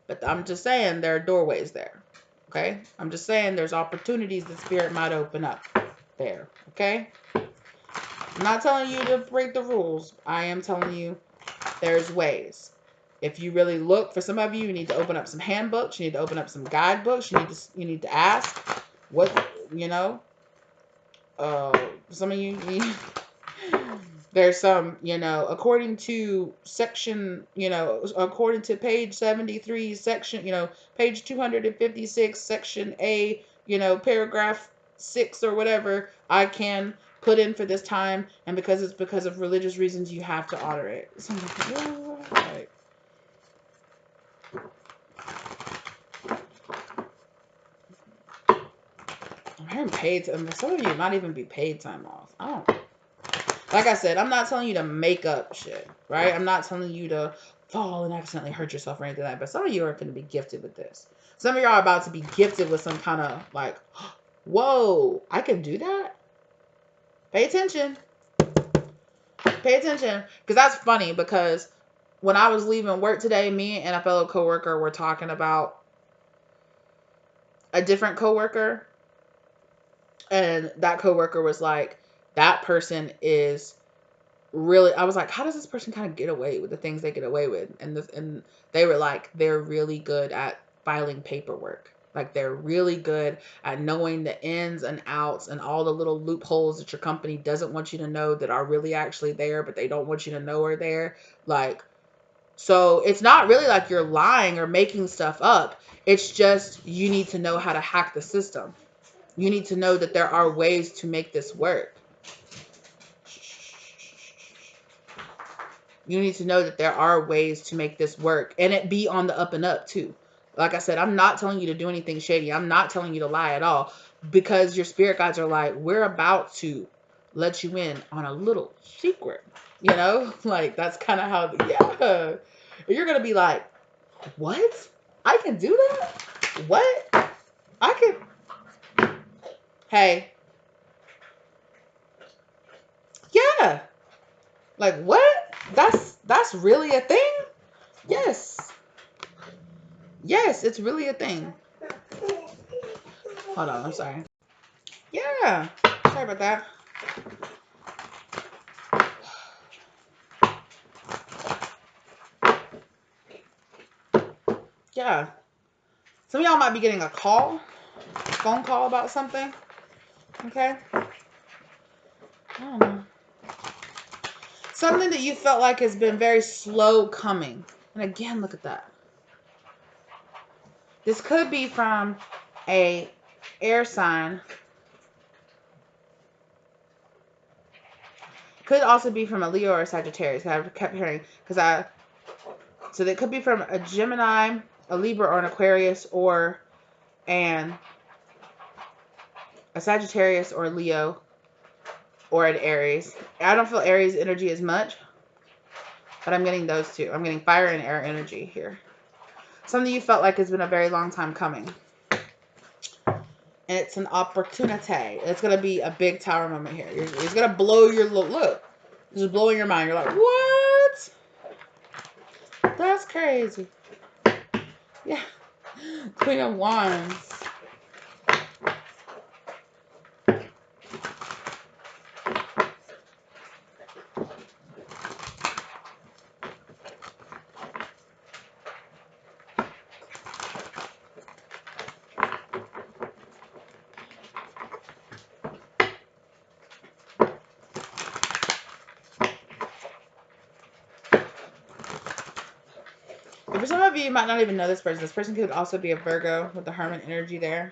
but I'm just saying there are doorways there. Okay? I'm just saying there's opportunities that spirit might open up there. Okay? I'm not telling you to break the rules. I am telling you there's ways. If you really look, for some of you, you need to open up some handbooks. You need to open up some guidebooks. You need to ask what, some of you, there's some, according to section, according to page 73, section, page 256, section A, paragraph 6 or whatever, I can put in for this time, and because it's because of religious reasons, you have to honor it. So I'm like, I'm hearing paid, and some of you might even be paid time off. I don't. Like I said, I'm not telling you to make up shit, right? I'm not telling you to fall and accidentally hurt yourself or anything like that. But some of you are going to be gifted with this. Some of you are about to be gifted with some kind of like, whoa, I can do that? Pay attention. Pay attention. Because that's funny, because when I was leaving work today, me and a fellow coworker were talking about a different coworker. And that coworker was like, that person is really, I was like, how does this person kind of get away with the things they get away with? And they were like, they're really good at filing paperwork. Like, they're really good at knowing the ins and outs and all the little loopholes that your company doesn't want you to know that are really actually there, but they don't want you to know are there. Like, so it's not really like you're lying or making stuff up. It's just, you need to know how to hack the system. You need to know that there are ways to make this work. You need to know that there are ways to make this work, and it be on the up and up too. Like I said, I'm not telling you to do anything shady. I'm not telling you to lie at all, because your spirit guides are like, we're about to let you in on a little secret, like that's kind of how, yeah. You're going to be like, what? I can do that? What? I can. Hey. Yeah. Like, what? That's really a thing? Yes. Yes, it's really a thing. Hold on, I'm sorry. Yeah. Sorry about that. Yeah. Some of y'all might be getting a phone call about something. Okay? I don't know. Something that you felt like has been very slow coming. And again, look at that. This could be from a air sign. Could also be from a Leo or a Sagittarius. I kept hearing, so that could be from a Gemini, a Libra, or an Aquarius, or a Sagittarius, or a Leo, or an Aries. I don't feel Aries energy as much, but I'm getting those two. I'm getting fire and air energy here. Something you felt like has been a very long time coming. And it's an opportunity. It's going to be a big tower moment here. It's going to blow your look. Just blowing your mind. You're like, what? crazy. Yeah. Queen of Wands. And for some of you, you might not even know this person. This person could also be a Virgo with the Hermit energy there.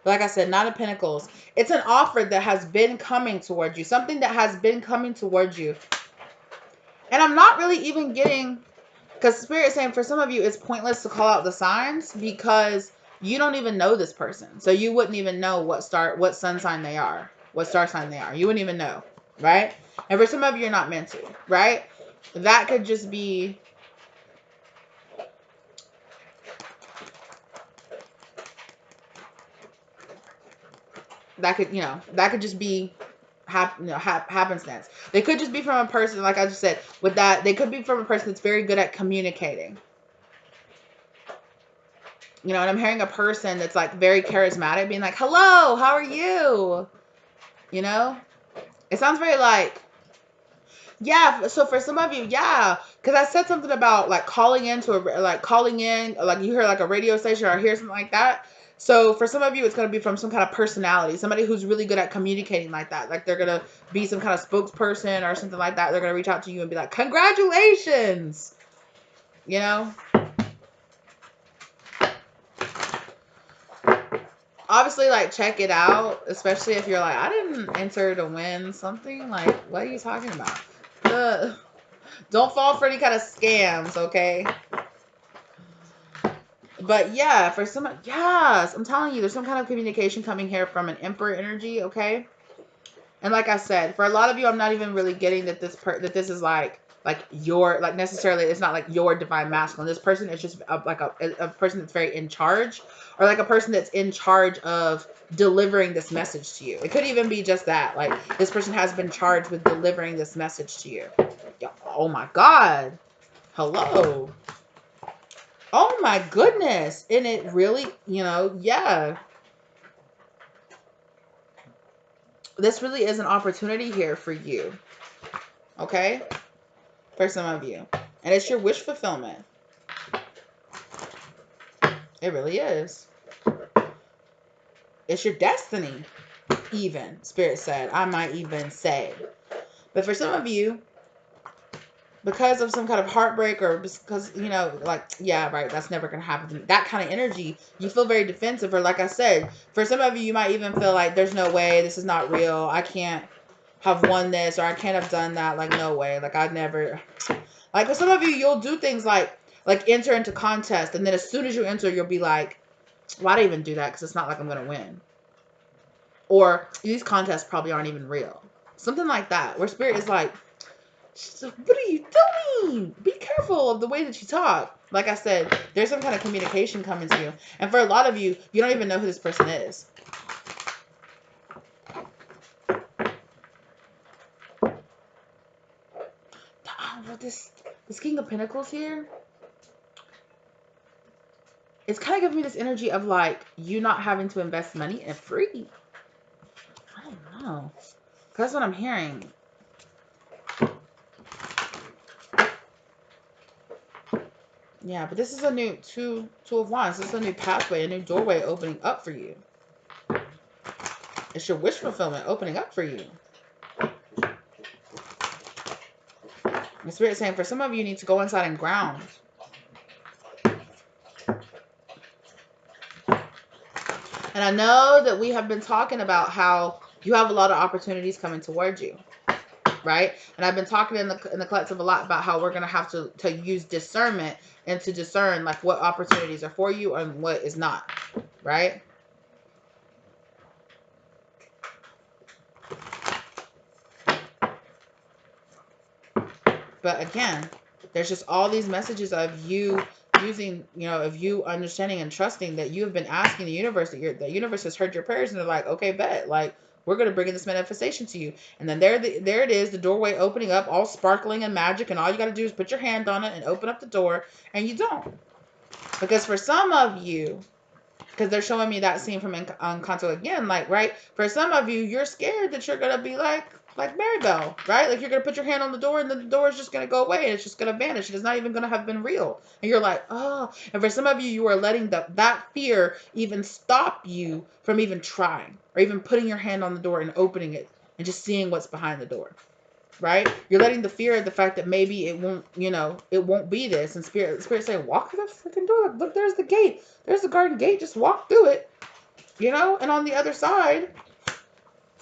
But like I said, Nine of Pentacles. It's an offer that has been coming towards you. Something that has been coming towards you. And I'm not really even getting... Because Spirit is saying for some of you, it's pointless to call out the signs because you don't even know this person. So you wouldn't even know what sun sign they are. What star sign they are. You wouldn't even know. Right? And for some of you, you're not meant to. Right? That could just be... That could just be happenstance. They could just be from a person, like I just said, with that, they could be from a person that's very good at communicating. You know, and I'm hearing a person that's like very charismatic being like, hello, how are you? You know, it sounds very like, yeah. So for some of you, yeah, because I said something about like calling in, like you hear like a radio station or hear something like that. So for some of you, it's going to be from some kind of personality, somebody who's really good at communicating like that. Like they're going to be some kind of spokesperson or something like that. They're going to reach out to you and be like, congratulations, you know? Obviously, like, check it out, especially if you're like, I didn't enter to win something. Like, what are you talking about? Don't fall for any kind of scams, okay? But yeah, for some, yes, I'm telling you, there's some kind of communication coming here from an Emperor energy, okay? And like I said, for a lot of you, I'm not even really getting that this is like your, like necessarily, it's not like your divine masculine. This person is just a person that's very in charge, or like a person that's in charge of delivering this message to you. It could even be just that, like this person has been charged with delivering this message to you. Oh my God. Hello. Oh my goodness. And it really, yeah. This really is an opportunity here for you. Okay? For some of you. And it's your wish fulfillment. It really is. It's your destiny, even, Spirit said. I might even say. But for some of you, because of some kind of heartbreak or because, like, yeah, right, that's never going to happen to me. That kind of energy, you feel very defensive. Or like I said, for some of you might even feel like there's no way, this is not real. I can't have won this, or I can't have done that. Like, no way. Like, I'd never... Like, for some of you, you'll do things like enter into contest, and then as soon as you enter, you'll be like, why'd I even do that? Because it's not like I'm going to win. Or these contests probably aren't even real. Something like that, where Spirit is like, what are you doing? Be careful of the way that you talk. Like I said, there's some kind of communication coming to you. And for a lot of you, you don't even know who this person is. This King of Pentacles here, it's kind of giving me this energy of like you not having to invest money and free. I don't know. That's what I'm hearing. Yeah, but this is a new two of wands. This is a new pathway, a new doorway opening up for you. It's your wish fulfillment opening up for you. The Spirit is saying for some of you, you need to go inside and ground. And I know that we have been talking about how you have a lot of opportunities coming towards you, right? And I've been talking in the collective a lot about how we're going to have to use discernment and to discern like what opportunities are for you and what is not, right? But again, there's just all these messages of you using, of you understanding and trusting that you have been asking the universe, that the universe has heard your prayers, and they're like, okay, bet, like, We're going to bring in this manifestation to you. And then there it is, the doorway opening up, all sparkling and magic. And all you got to do is put your hand on it and open up the door. And you don't. Because for some of you, because they're showing me that scene from Encanto again, like, right? For some of you, you're scared that you're going to be like Maribel, right? Like, you're going to put your hand on the door and then the door is just going to go away and it's just going to vanish. It's not even going to have been real. And you're like, oh. And for some of you, you are letting that fear even stop you from even trying or even putting your hand on the door and opening it and just seeing what's behind the door. Right? You're letting the fear of the fact that maybe it won't, it won't be this. And Spirit saying, walk through the freaking door. Look, there's the gate. There's the garden gate. Just walk through it. And on the other side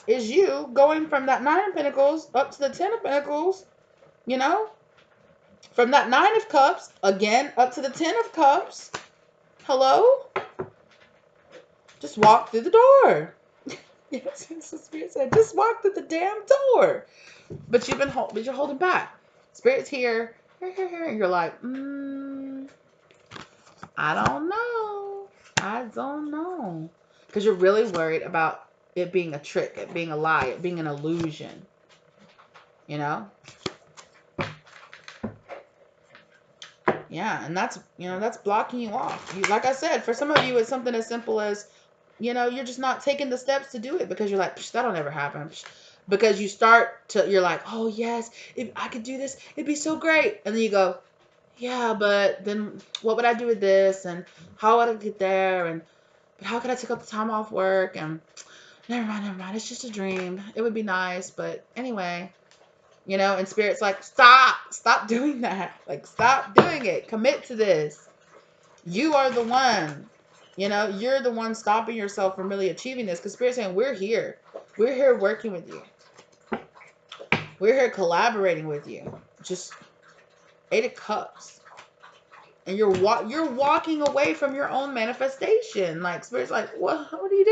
is you going from that 9 of Pentacles up to the 10 of Pentacles, from that 9 of Cups, again, up to the 10 of Cups. Hello? Just walk through the door. Yes, the Spirit said, just walk through the damn door. But you're holding back. Spirit's here, and you're like, I don't know. Because you're really worried about it being a trick, it being a lie, it being an illusion. Yeah, and that's blocking you off. Like I said, for some of you, it's something as simple as, you're just not taking the steps to do it because you're like, that'll never happen. Because you're like, oh yes, if I could do this, it'd be so great. And then you go, yeah, but then what would I do with this? And how would I get there? And but how could I take up the time off work? And never mind. It's just a dream. It would be nice. But anyway, and Spirit's like, stop doing that. Like, stop doing it. Commit to this. You are the one, you're the one stopping yourself from really achieving this. Because Spirit's saying, we're here. We're here working with you. We're here collaborating with you. Just 8 of Cups. And you're walking away from your own manifestation. Like, Spirit's like, what are you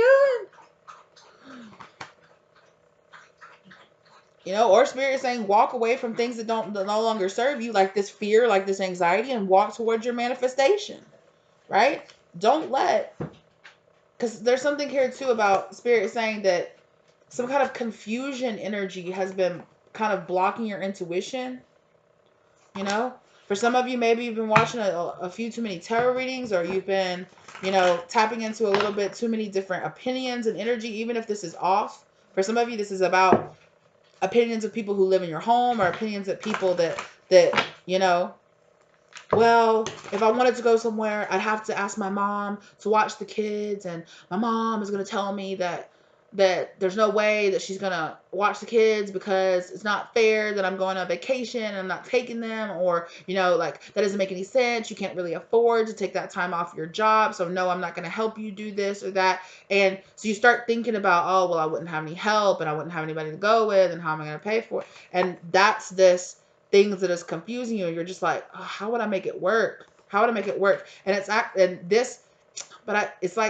doing? Or Spirit is saying, walk away from things that no longer serve you, like this fear, like this anxiety, and walk towards your manifestation. Right? Because there's something here too about Spirit saying that some kind of confusion energy has been kind of blocking your intuition. For some of you, maybe you've been watching a few too many tarot readings, or you've been, tapping into a little bit too many different opinions and energy, even if this is off. For some of you, this is about opinions of people who live in your home, or opinions of people that well, if I wanted to go somewhere, I'd have to ask my mom to watch the kids, and my mom is going to tell me that there's no way that she's going to watch the kids because it's not fair that I'm going on vacation and I'm not taking them, or, like, that doesn't make any sense. You can't really afford to take that time off your job. So no, I'm not going to help you do this or that. And so you start thinking about, oh, well, I wouldn't have any help and I wouldn't have anybody to go with, and how am I going to pay for it? And that's this things that is confusing you. And you're just like, oh, how would I make it work? How would I make it work? And it's like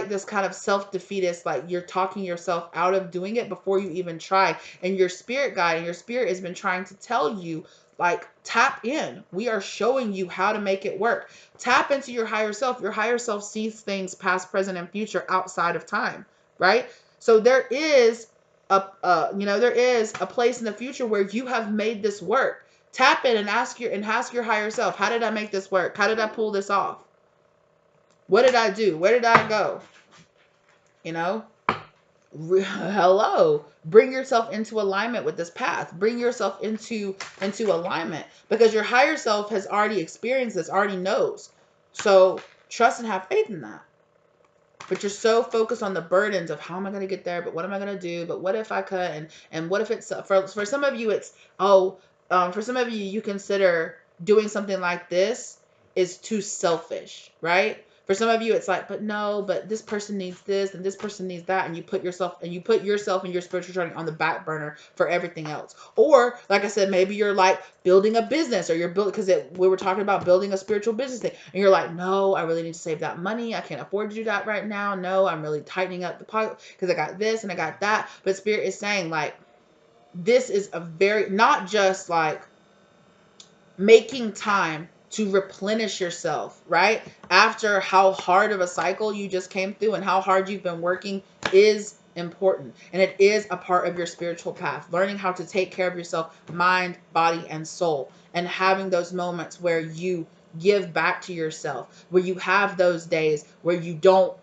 this kind of self-defeatist, like you're talking yourself out of doing it before you even try. And your spirit guide and your spirit has been trying to tell you, like, tap in. We are showing you how to make it work. Tap into your higher self. Your higher self sees things past, present, and future outside of time, right? So there is a place in the future where you have made this work. Tap in and ask your higher self, how did I make this work? How did I pull this off? What did I do? Where did I go? Hello. Bring yourself into alignment with this path. Bring yourself into alignment, because your higher self has already experienced this, already knows. So trust and have faith in that. But you're so focused on the burdens of how am I going to get there? But what am I going to do? But what if I could? And what if it's for some of you, it's, for some of you, you consider doing something like this is too selfish, right? For some of you, it's like, but this person needs this and this person needs that. And you put yourself and your spiritual journey on the back burner for everything else. Or, like I said, maybe you're like building a business, or you're because we were talking about building a spiritual business thing. And you're like, no, I really need to save that money. I can't afford to do that right now. No, I'm really tightening up the pocket because I got this and I got that. But Spirit is saying, like, this is not just like making time to replenish yourself, right? After how hard of a cycle you just came through and how hard you've been working is important, and it is a part of your spiritual path. Learning how to take care of yourself, mind, body, and soul, and having those moments where you give back to yourself, where you have those days where you don't,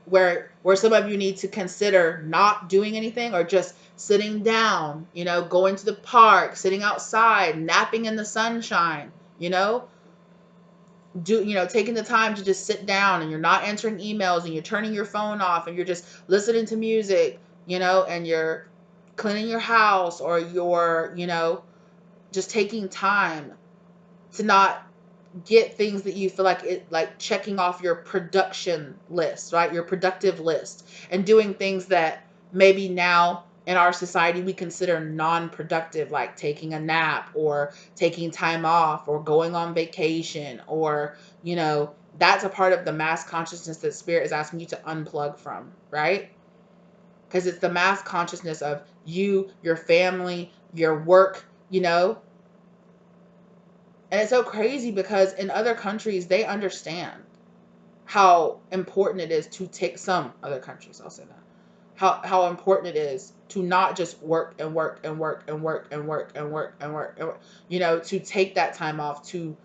where some of you need to consider not doing anything, or just sitting down, going to the park, sitting outside, napping in the sunshine, taking the time to just sit down, and you're not answering emails, and you're turning your phone off, and you're just listening to music, and you're cleaning your house, or you're, just taking time to not get things that you feel like checking off your production list, right? Your productive list, and doing things that maybe now in our society we consider non-productive, like taking a nap, or taking time off, or going on vacation, or, that's a part of the mass consciousness that spirit is asking you to unplug from, right? Because it's the mass consciousness of you, your family, your work, and it's so crazy because in other countries, they understand how important it is to take, some other countries, I'll say that, how important it is to not just work and work and work and work and work and work and work and work, to take that time off, to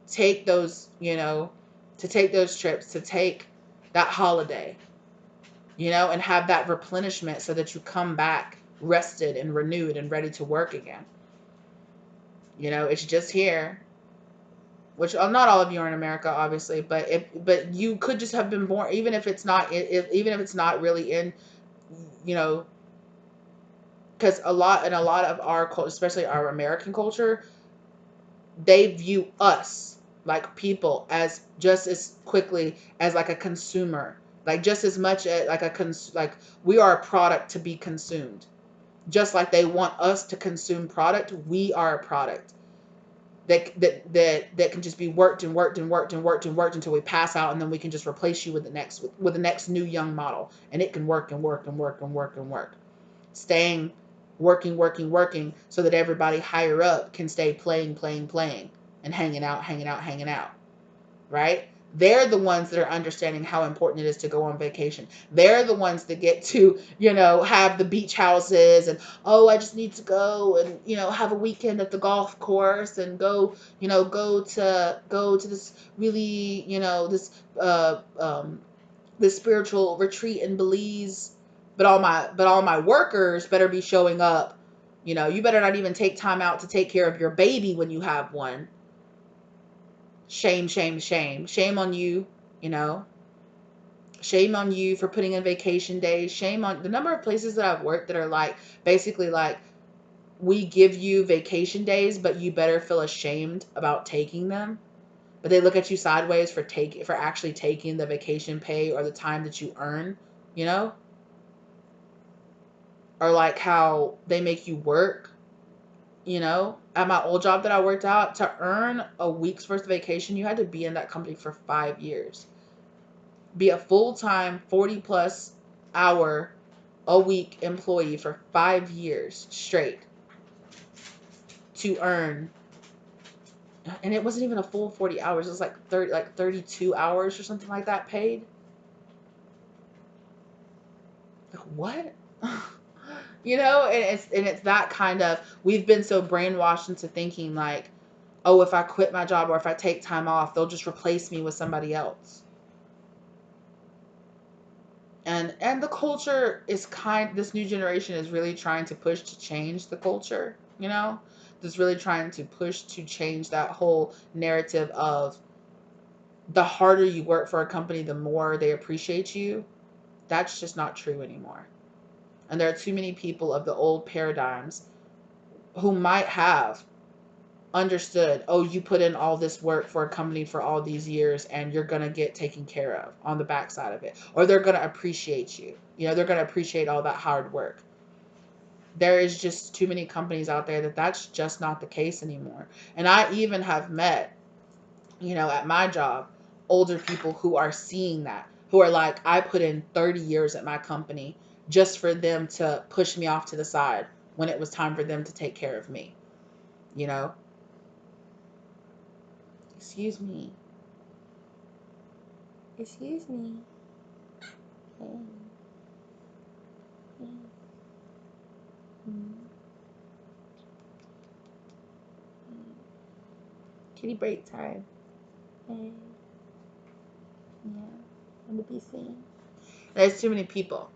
take those, to take those trips, to take that holiday, and have that replenishment so that you come back rested and renewed and ready to work again. It's just here, which not all of you are in America, obviously, but you could just have been born, even if it's not, even if it's not really in, you know, because a lot of our culture, especially our American culture, they view us, like people, as just as quickly as like a consumer, like just as much as like like we are a product to be consumed, just like they want us to consume product. We are a product that can just be worked and worked and worked and worked and worked until we pass out, and then we can just replace you with the next new young model, and it can work and work and work and work and work, staying working so that everybody higher up can stay playing and hanging out, right? They're the ones that are understanding how important it is to go on vacation. They're the ones that get to, have the beach houses, and, oh, I just need to go and, have a weekend at the golf course, and go, go to this really, this spiritual retreat in Belize. But all my workers better be showing up. You better not even take time out to take care of your baby when you have one. Shame, shame, shame. Shame on you, you know. Shame on you for putting in vacation days. Shame on the number of places that I've worked that are like, basically like, we give you vacation days, but you better feel ashamed about taking them. But they look at you sideways for actually taking the vacation pay or the time that you earn, you know? Or like how they make you work. At my old job that I worked out, to earn a week's worth of vacation, you had to be in that company for 5 years. Be a full-time 40 plus hour a week employee for 5 years straight to earn. And it wasn't even a full 40 hours. It was like 32 hours or something like that paid. Like, what? And it's that kind of, we've been so brainwashed into thinking like, oh, if I quit my job or if I take time off, they'll just replace me with somebody else. And the culture is this new generation is really trying to push to change the culture, Just really trying to push to change that whole narrative of the harder you work for a company, the more they appreciate you. That's just not true anymore. And there are too many people of the old paradigms who might have understood, oh, you put in all this work for a company for all these years, and you're going to get taken care of on the backside of it. Or they're going to appreciate you. They're going to appreciate all that hard work. There is just too many companies out there that's just not the case anymore. And I even have met, at my job, older people who are seeing that, who are like, I put in 30 years at my company just for them to push me off to the side when it was time for them to take care of me, Excuse me. Excuse me. Hey. Mm. Kitty break time. Hey. Yeah. Want to be seen. There's too many people,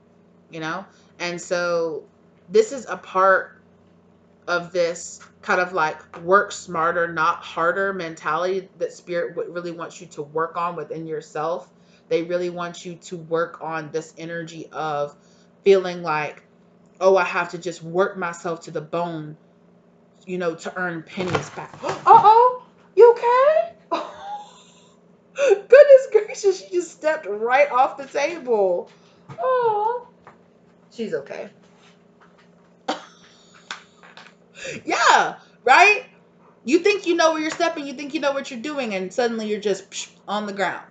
you know? And so this is a part of this kind of like work smarter, not harder mentality that spirit really wants you to work on within yourself. They really want you to work on this energy of feeling like, oh, I have to just work myself to the bone, you know, to earn pennies back. Uh-oh, you okay? Goodness gracious, she just stepped right off the table. Oh, she's okay. Yeah, right? You think you know where you're stepping, you think you know what you're doing, and suddenly you're just on the ground.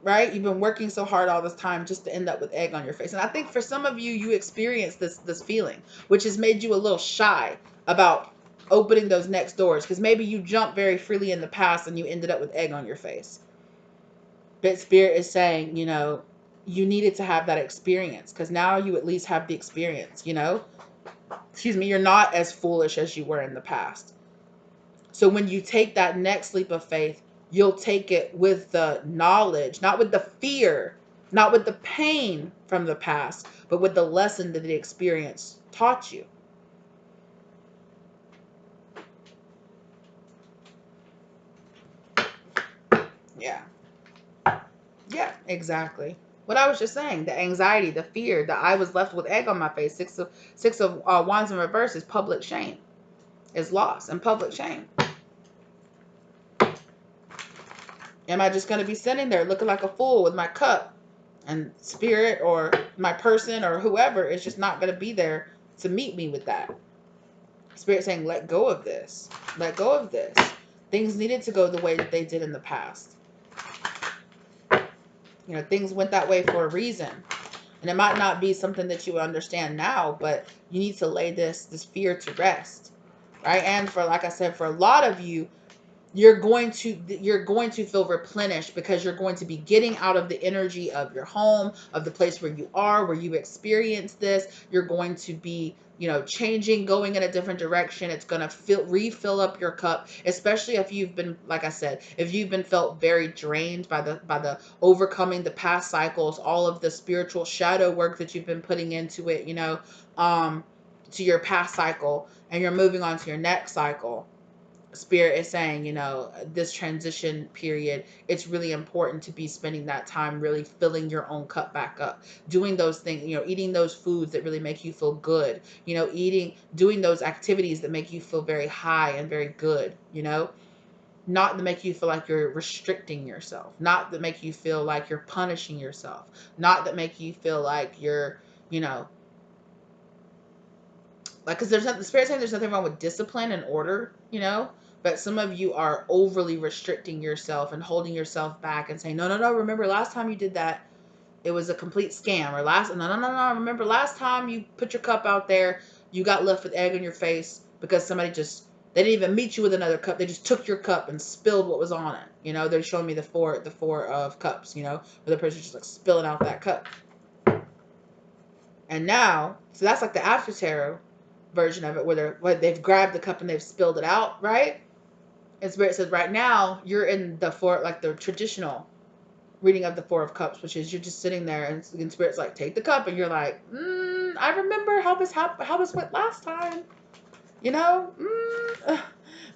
Right? You've been working so hard all this time just to end up with egg on your face. And I think for some of you, you experience this feeling, which has made you a little shy about opening those next doors, because maybe you jumped very freely in the past and you ended up with egg on your face. But spirit is saying, you know, you needed to have that experience, because now you at least have the experience, you know? Excuse me, you're not as foolish as you were in the past. So when you take that next leap of faith, you'll take it with the knowledge, not with the fear, not with the pain from the past, but with the lesson that the experience taught you. Yeah. Yeah, exactly. What I was just saying, the anxiety, the fear, that I was left with egg on my face. Six of wands in reverse is public shame, is loss and public shame. Am I just going to be sitting there looking like a fool with my cup, and spirit or my person or whoever is just not going to be there to meet me with that? Spirit saying, let go of this. Let go of this. Things needed to go the way that they did in the past. You know, things went that way for a reason. And it might not be something that you understand now, but you need to lay this fear to rest. Right? And for, like I said, for a lot of you, you're going to feel replenished, because you're going to be getting out of the energy of your home, of the place where you are, where you experience this. You're going to be, you know, changing, going in a different direction. It's going to refill up your cup, especially if you've been, like I said, if you've been felt very drained by the overcoming the past cycles, all of the spiritual shadow work that you've been putting into it, you know, to your past cycle, and you're moving on to your next cycle. Spirit is saying, you know, this transition period, it's really important to be spending that time really filling your own cup back up, doing those things, you know, eating those foods that really make you feel good, you know, doing those activities that make you feel very high and very good, you know, not to make you feel like you're restricting yourself, not to make you feel like you're punishing yourself, not that make you feel like you're, you know, like, because there's the spirit saying there's nothing wrong with discipline and order, you know, but some of you are overly restricting yourself and holding yourself back and saying, no, no, no, remember last time you did that, it was a complete scam. Or no, remember last time you put your cup out there, you got left with egg on your face because somebody just, they didn't even meet you with another cup, they just took your cup and spilled what was on it. You know, they're showing me the four of cups, you know, where the person just like spilling out that cup. And now, so that's like the after tarot version of it, where they've grabbed the cup and they've spilled it out, right? And Spirit says right now you're in the like the traditional reading of the Four of Cups, which is you're just sitting there and Spirit's like, take the cup, and you're like, I remember how this went last time, you know.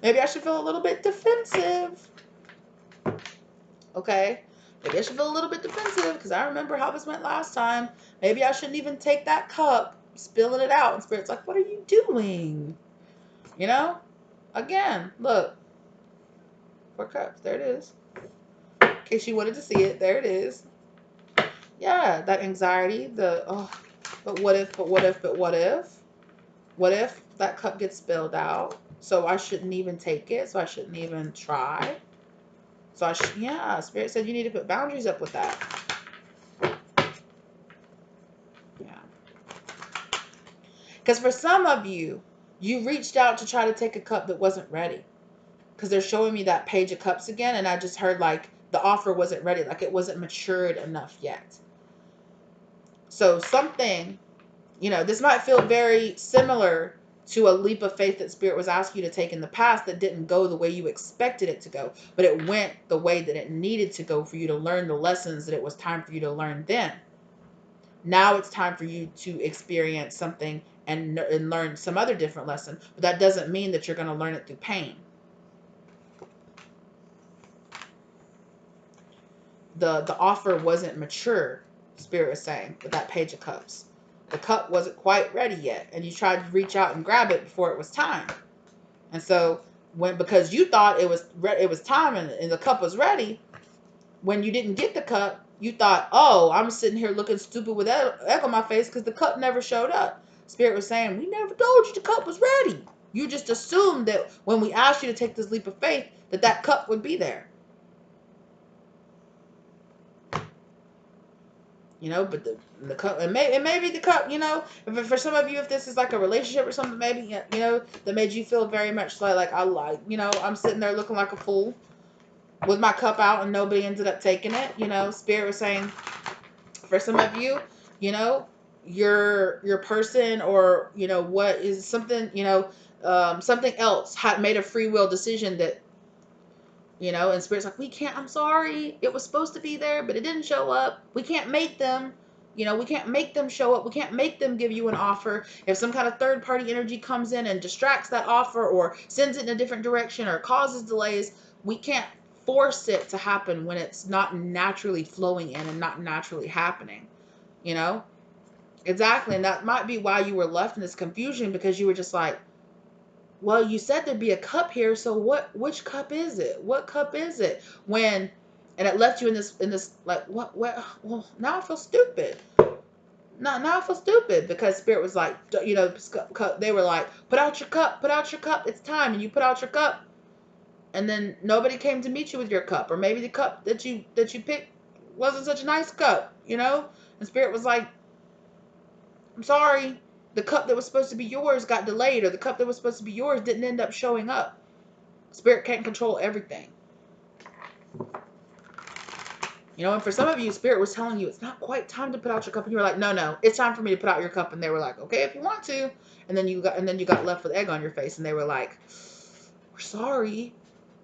Maybe I should feel a little bit defensive. Okay, maybe I should feel a little bit defensive because I remember how this went last time. Maybe I shouldn't even take that cup, spilling it out. And Spirit's like, what are you doing? You know? Again, look. Four cups. There it is. In case you wanted to see it, there it is. Yeah, that anxiety, but what if, but what if, but what if? What if that cup gets spilled out? So I shouldn't even take it. So I shouldn't even try. So yeah, Spirit said you need to put boundaries up with that. Yeah. Because for some of you, you reached out to try to take a cup that wasn't ready. Because they're showing me that Page of Cups again, and I just heard like the offer wasn't ready, like it wasn't matured enough yet. So something You know, this might feel very similar to a leap of faith that Spirit was asking you to take in the past that didn't go the way you expected it to go, but it went the way that it needed to go for you to learn the lessons that it was time for you to learn then. Now it's time for you to experience something and learn some other different lesson, but that doesn't mean that you're going to learn it through pain. The offer wasn't mature, Spirit was saying, with that Page of Cups. The cup wasn't quite ready yet, and you tried to reach out and grab it before it was time. And so, because you thought it was time and the cup was ready, when you didn't get the cup, you thought, oh, I'm sitting here looking stupid with egg on my face because the cup never showed up. Spirit was saying, we never told you the cup was ready. You just assumed that when we asked you to take this leap of faith, that cup would be there. You know, but the cup, and maybe the cup, you know, if for some of you, if this is like a relationship or something, maybe, you know, that made you feel very much like I like, you know, I'm sitting there looking like a fool with my cup out and nobody ended up taking it. You know, Spirit was saying, for some of you, you know, your person, or, you know, what is something, you know, something else had made a free will decision that, you know, and Spirit's like, we can't, I'm sorry, it was supposed to be there, but it didn't show up. We can't make them, you know, we can't make them show up. We can't make them give you an offer. If some kind of third party energy comes in and distracts that offer or sends it in a different direction or causes delays, we can't force it to happen when it's not naturally flowing in and not naturally happening, you know? Exactly. And that might be why you were left in this confusion, because you were just like, well, you said there'd be a cup here, so which cup is it? What cup is it? And it left you in this like, what, well, now I feel stupid. Now I feel stupid, because Spirit was like, you know, they were like, put out your cup, it's time. And you put out your cup, and then nobody came to meet you with your cup, or maybe the cup that you picked wasn't such a nice cup, you know? And Spirit was like, I'm sorry, the cup that was supposed to be yours got delayed, or the cup that was supposed to be yours didn't end up showing up. Spirit can't control everything. You know, and for some of you, Spirit was telling you it's not quite time to put out your cup, and you were like, no, it's time for me to put out your cup. And they were like, okay, if you want to. And then you got left with egg on your face, and they were like, we're sorry,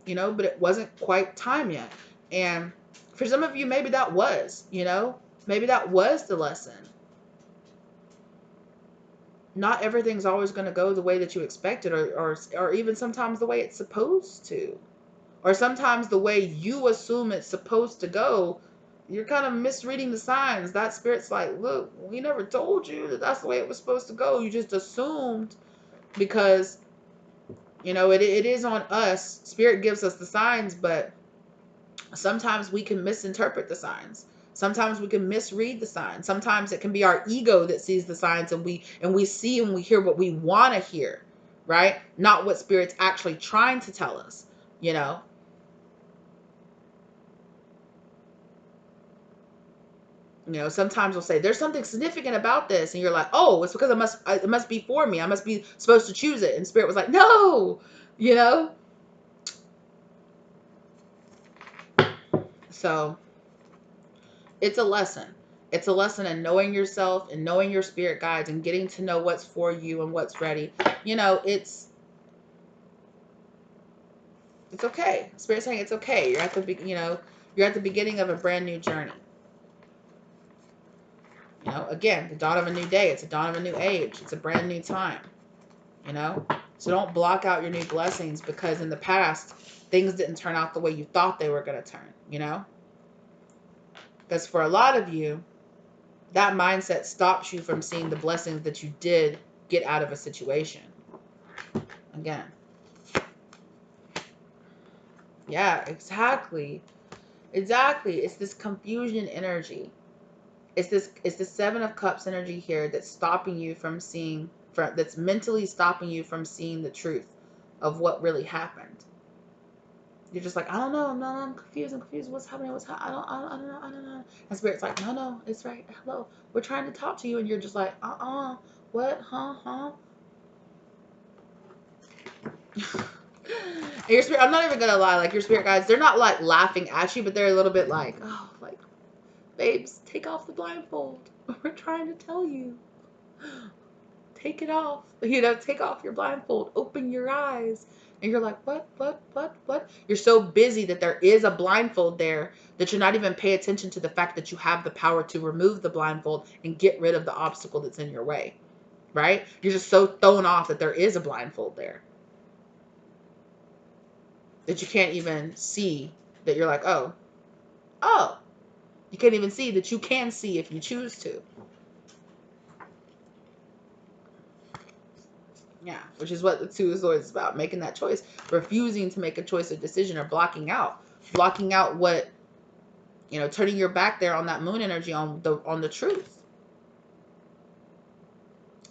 you know, but it wasn't quite time yet. And for some of you, maybe that was, you know, maybe that was the lesson. Not everything's always going to go the way that you expected, or even sometimes the way it's supposed to, or sometimes the way you assume it's supposed to go. You're kind of misreading the signs. That Spirit's like, look, we never told you that that's the way it was supposed to go. You just assumed, because, you know, it is on us. Spirit gives us the signs, but sometimes we can misinterpret the signs. Sometimes we can misread the signs. Sometimes it can be our ego that sees the signs, and we see and we hear what we want to hear, right? Not what Spirit's actually trying to tell us, you know? You know, sometimes we'll say, there's something significant about this. And you're like, oh, it's because it must be for me. I must be supposed to choose it. And Spirit was like, no, you know? So it's a lesson. It's a lesson in knowing yourself and knowing your spirit guides and getting to know what's for you and what's ready. You know, it's okay. Spirit's saying it's okay. You're at the beginning of a brand new journey. You know, again, the dawn of a new day. It's a dawn of a new age. It's a brand new time. You know, so don't block out your new blessings because in the past things didn't turn out the way you thought they were going to turn. You know, because for a lot of you, that mindset stops you from seeing the blessings that you did get out of a situation. Again. Yeah, exactly. Exactly. It's this confusion energy. It's the Seven of Cups energy here that's stopping you from seeing, that's mentally stopping you from seeing the truth of what really happened. You're just like, I don't know, I'm confused. What's happening? I don't know. And Spirit's like, no, it's right. Hello, we're trying to talk to you, and you're just like, what, huh? And your spirit, I'm not even gonna lie, like your spirit guides, they're not like laughing at you, but they're a little bit like, oh, like, babes, take off the blindfold. We're trying to tell you. Take it off. Take off your blindfold. Open your eyes. And you're like, what? You're so busy that there is a blindfold there that you're not even paying attention to the fact that you have the power to remove the blindfold and get rid of the obstacle that's in your way, right? You're just so thrown off that there is a blindfold there that you can't even see that you're like, oh, you can't even see that you can see if you choose to. Yeah, which is what the Two of Swords is about, making that choice, refusing to make a choice or decision, or blocking out what, turning your back there on that moon energy, on the truth.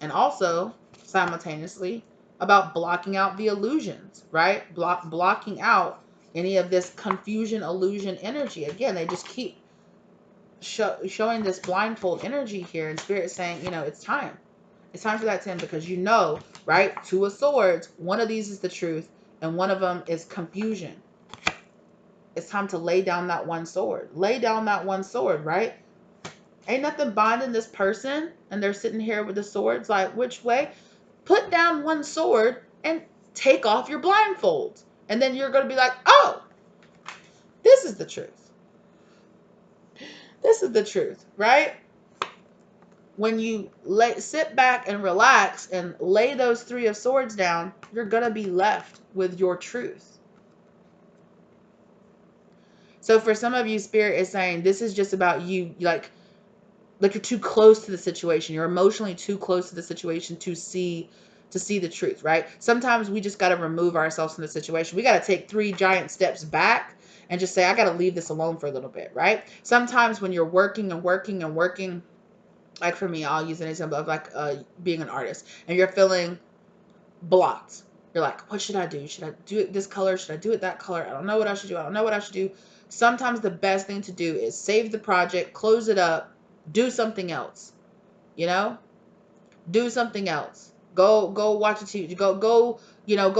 And also simultaneously about blocking out the illusions, right? Blocking out any of this confusion, illusion energy. Again, they just keep showing this blindfold energy here, and Spirit saying, it's time. It's time for that to end, because right? Two of Swords, one of these is the truth, and one of them is confusion. It's time to lay down that one sword. Lay down that one sword, right? Ain't nothing binding this person, and they're sitting here with the swords, like, which way? Put down one sword and take off your blindfold. And then you're going to be like, oh, this is the truth. This is the truth, right? When you sit back and relax and lay those Three of Swords down, you're going to be left with your truth. So for some of you, Spirit is saying this is just about you, like you're too close to the situation. You're emotionally too close to the situation to see the truth, right? Sometimes we just got to remove ourselves from the situation. We got to take 3 giant steps back and just say, I got to leave this alone for a little bit, right? Sometimes when you're working and working and working, like for me, I'll use an example of like being an artist, and you're feeling blocked. You're like, what should I do? Should I do it this color? Should I do it that color? I don't know what I should do. I don't know what I should do. Sometimes the best thing to do is save the project, close it up, do something else. Do something else. Go watch a TV. Go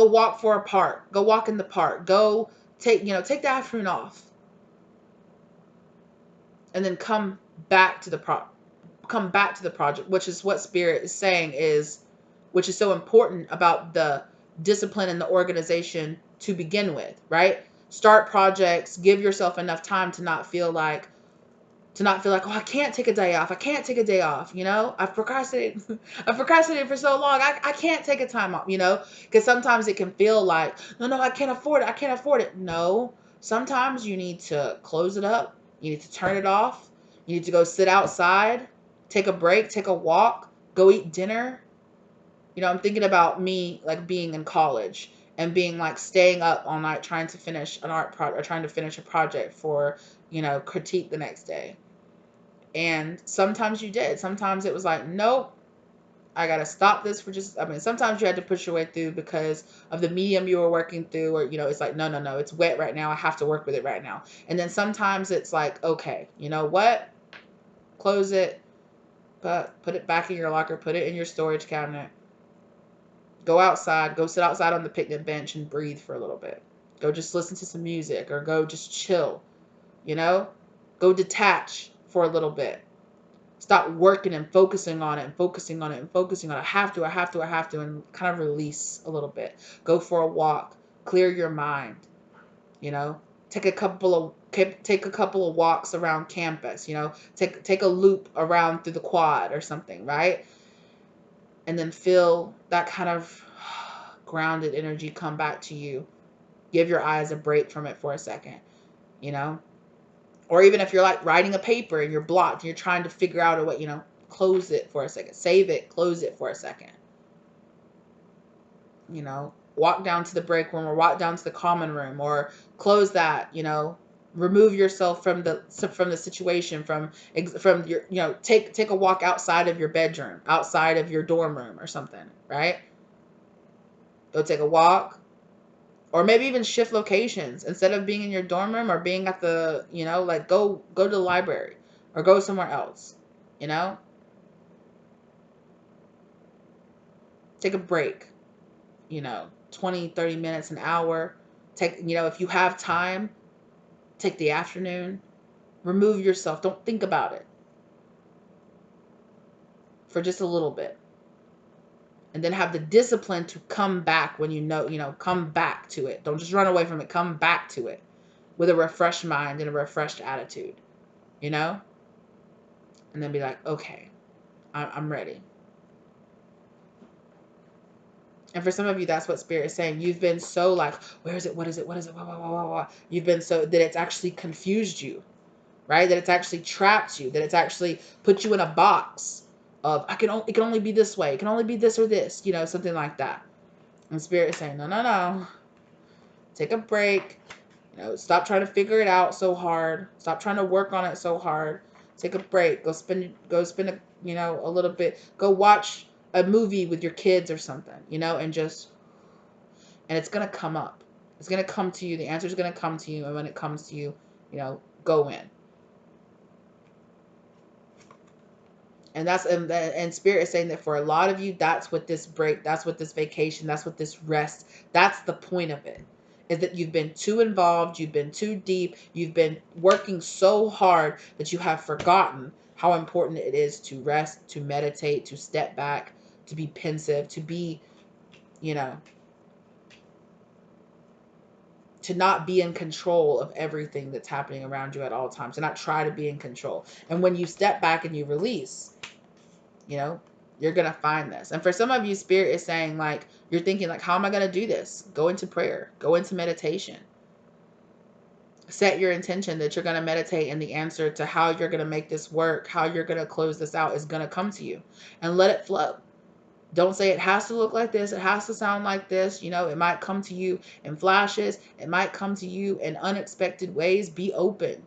walk for a park. Go walk in the park. Go take the afternoon off. And then come back to the project, which is what Spirit is saying which is so important about the discipline and the organization to begin with, right? Start projects, give yourself enough time to not feel like, oh, I can't take a day off. I can't take a day off. I've procrastinated. I've procrastinated for so long. I can't take a time off, because sometimes it can feel like, no, I can't afford it. I can't afford it. No, sometimes you need to close it up. You need to turn it off. You need to go sit outside, take a break, take a walk, go eat dinner. I'm thinking about me like being in college and being like staying up all night trying to finish an art project, or trying to finish a project for, critique the next day. And sometimes you did. Sometimes it was like, nope, I got to stop this sometimes you had to push your way through because of the medium you were working through, or, it's like, no, it's wet right now. I have to work with it right now. And then sometimes it's like, okay, you know what? Close it, but put it back in your locker, put it in your storage cabinet. Go outside, go sit outside on the picnic bench and breathe for a little bit. Go just listen to some music, or go just chill, go detach for a little bit. Stop working and focusing on it and focusing on it and focusing on it. I have to, and kind of release a little bit. Go for a walk, clear your mind, take a couple of walks around campus, take a loop around through the quad or something, right? And then feel that kind of grounded energy come back to you. Give your eyes a break from it for a second, Or even if you're like writing a paper and you're blocked and you're trying to figure out a way, close it for a second. Save it, close it for a second. Walk down to the break room, or walk down to the common room, or close that, remove yourself from the situation, from your, take a walk outside of your bedroom, outside of your dorm room or something, right? Go take a walk, or maybe even shift locations. Instead of being in your dorm room or being at the, like go to the library or go somewhere else, take a break, 20, 30 minutes, an hour. Take, if you have time, take the afternoon, remove yourself. Don't think about it for just a little bit. and then have the discipline to come back when come back to it. Don't just run away from it. Come back to it with a refreshed mind and a refreshed attitude, you know? And then be like, okay, I'm ready. And for some of you, that's what Spirit is saying. You've been so like, where is it? What is it? What is it? Wah, wah, wah, wah, wah. You've been so that it's actually confused you, right? That it's actually trapped you, that it's actually put you in a box of, it can only be this way. It can only be this or this, something like that. And Spirit is saying, no, no, no. Take a break. Stop trying to figure it out so hard. Stop trying to work on it so hard. Take a break. Go spend a little bit. Go watch a movie with your kids or something, and it's going to come up. It's going to come to you. The answer is going to come to you. And when it comes to you, go in. And Spirit is saying that for a lot of you, that's what this break, that's what this vacation, that's what this rest, that's the point of it. Is that you've been too involved, you've been too deep, you've been working so hard that you have forgotten how important it is to rest, to meditate, to step back, to be pensive, to be, to not be in control of everything that's happening around you at all times, to not try to be in control. And when you step back and you release, you're going to find this. And for some of you, Spirit is saying, like, you're thinking, like, how am I going to do this? Go into prayer. Go into meditation. Set your intention that you're going to meditate, and the answer to how you're going to make this work, how you're going to close this out is going to come to you. And let it flow. Don't say it has to look like this. It has to sound like this. It might come to you in flashes. It might come to you in unexpected ways. Be open,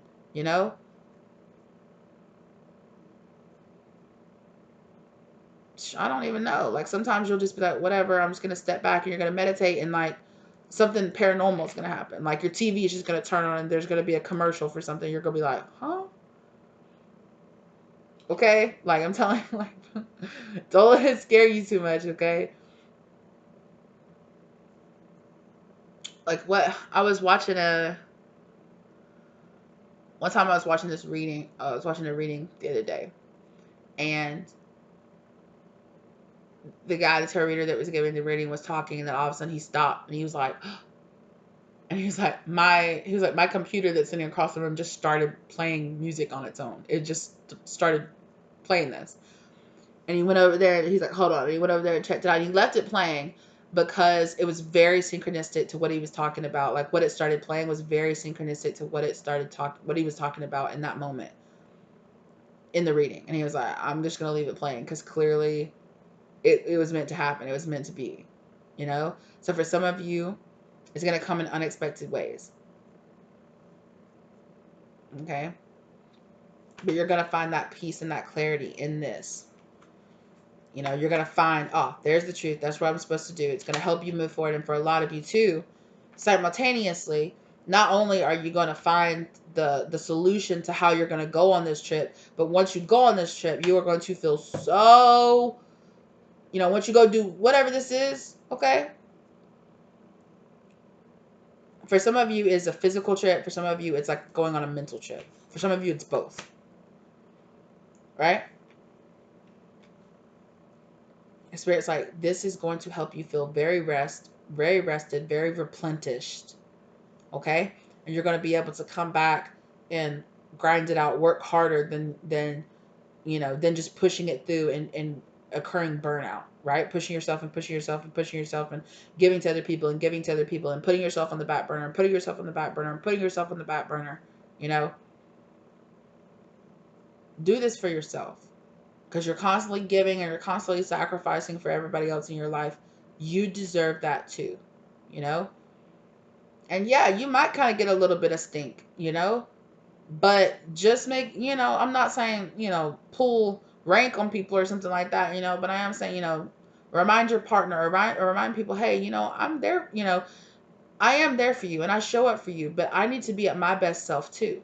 I don't even know. Like, sometimes you'll just be like, whatever, I'm just going to step back, and you're going to meditate, and like something paranormal is going to happen. Like, your TV is just going to turn on and there's going to be a commercial for something. You're going to be like, huh? Okay? Like, I'm telling you, like, don't let it scare you too much, okay? Like, what? One time I was watching this reading. I was watching a reading the other day. And the guy, the tarot reader that was giving the reading, was talking, and then all of a sudden he stopped and he was like, and he was like, my computer that's sitting across the room just started playing music on its own. It just started playing this. And he went over there and he's like, hold on. And he went over there and checked it out. And he left it playing because it was very synchronistic to what he was talking about. Like, what it started playing was very synchronistic to what he was talking about in that moment in the reading. And he was like, I'm just going to leave it playing because clearly it was meant to happen. It was meant to be, So for some of you, it's going to come in unexpected ways. Okay? But you're going to find that peace and that clarity in this. You're going to find, oh, there's the truth. That's what I'm supposed to do. It's going to help you move forward. And for a lot of you too, simultaneously, not only are you going to find the solution to how you're going to go on this trip, but once you go on this trip, you are going to feel so, once you go do whatever this is, okay? For some of you, it's a physical trip. For some of you, it's like going on a mental trip. For some of you, it's both. Right? Spirit's like, this is going to help you feel very rested, very replenished. Okay? And you're going to be able to come back and grind it out, work harder than just pushing it through and occurring burnout, right? Pushing yourself and pushing yourself and pushing yourself and giving to other people and giving to other people and putting yourself on the back burner and putting yourself on the back burner and putting yourself on the back burner, Do this for yourself. Because you're constantly giving and you're constantly sacrificing for everybody else in your life. You deserve that too, And yeah, you might kind of get a little bit of stink, But just make, I'm not saying, pull rank on people or something like that, But I am saying, remind your partner or remind people, hey, I'm there, I am there for you and I show up for you, but I need to be at my best self too.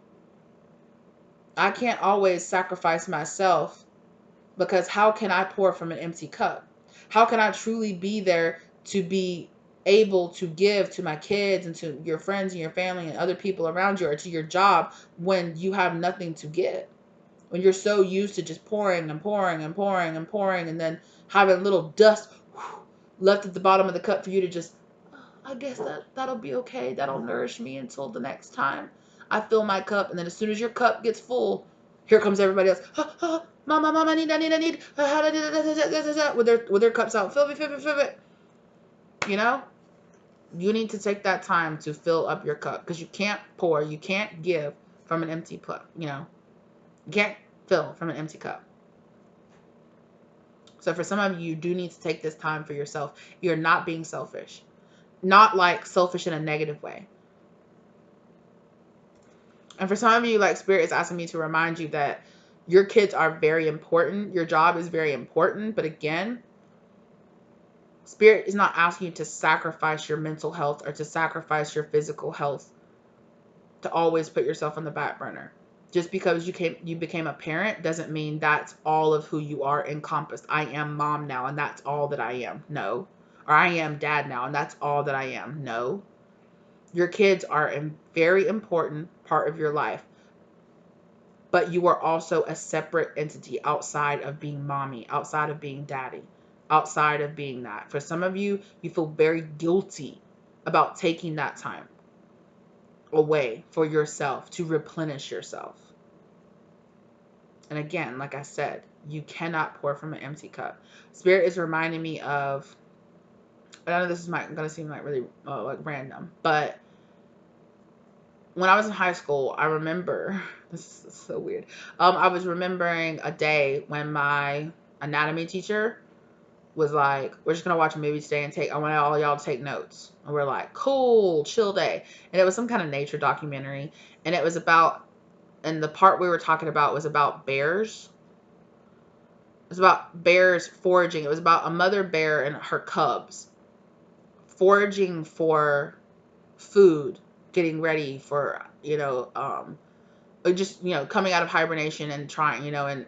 I can't always sacrifice myself. Because how can I pour from an empty cup? How can I truly be there to be able to give to my kids and to your friends and your family and other people around you or to your job when you have nothing to give? When you're so used to just pouring and pouring and pouring and pouring and then having little dust left at the bottom of the cup for you to just, "Oh, I guess that'll be okay. That'll nourish me until the next time I fill my cup." And then as soon as your cup gets full, here comes everybody else. Mama, mama, I need. With their cups out. Fill me, fill me, fill me. You know, you need to take that time to fill up your cup, because you can't pour, you can't give from an empty cup. You know, you can't fill from an empty cup. So for some of you, you do need to take this time for yourself. You're not being selfish. Not like selfish in a negative way. And for some of you, like, Spirit is asking me to remind you that your kids are very important. Your job is very important. But again, Spirit is not asking you to sacrifice your mental health or to sacrifice your physical health to always put yourself on the back burner. Just because you became a parent doesn't mean that's all of who you are encompassed. I am mom now and that's all that I am. No. Or I am dad now and that's all that I am. No. Your kids are a very important part of your life. But you are also a separate entity outside of being mommy, outside of being daddy, outside of being that. For some of you, you feel very guilty about taking that time away for yourself to replenish yourself. And again, like I said, you cannot pour from an empty cup. Spirit is reminding me of, I know this is going to seem like really like random, but when I was in high school, I remember, this is so weird. I was remembering a day when my anatomy teacher was like, we're just going to watch a movie today and I want all y'all to take notes. And we're like, cool, chill day. And it was some kind of nature documentary. And it was about, and the part we were talking about was about bears. It was about bears foraging. It was about a mother bear and her cubs foraging for food, getting ready for, just, coming out of hibernation and trying, and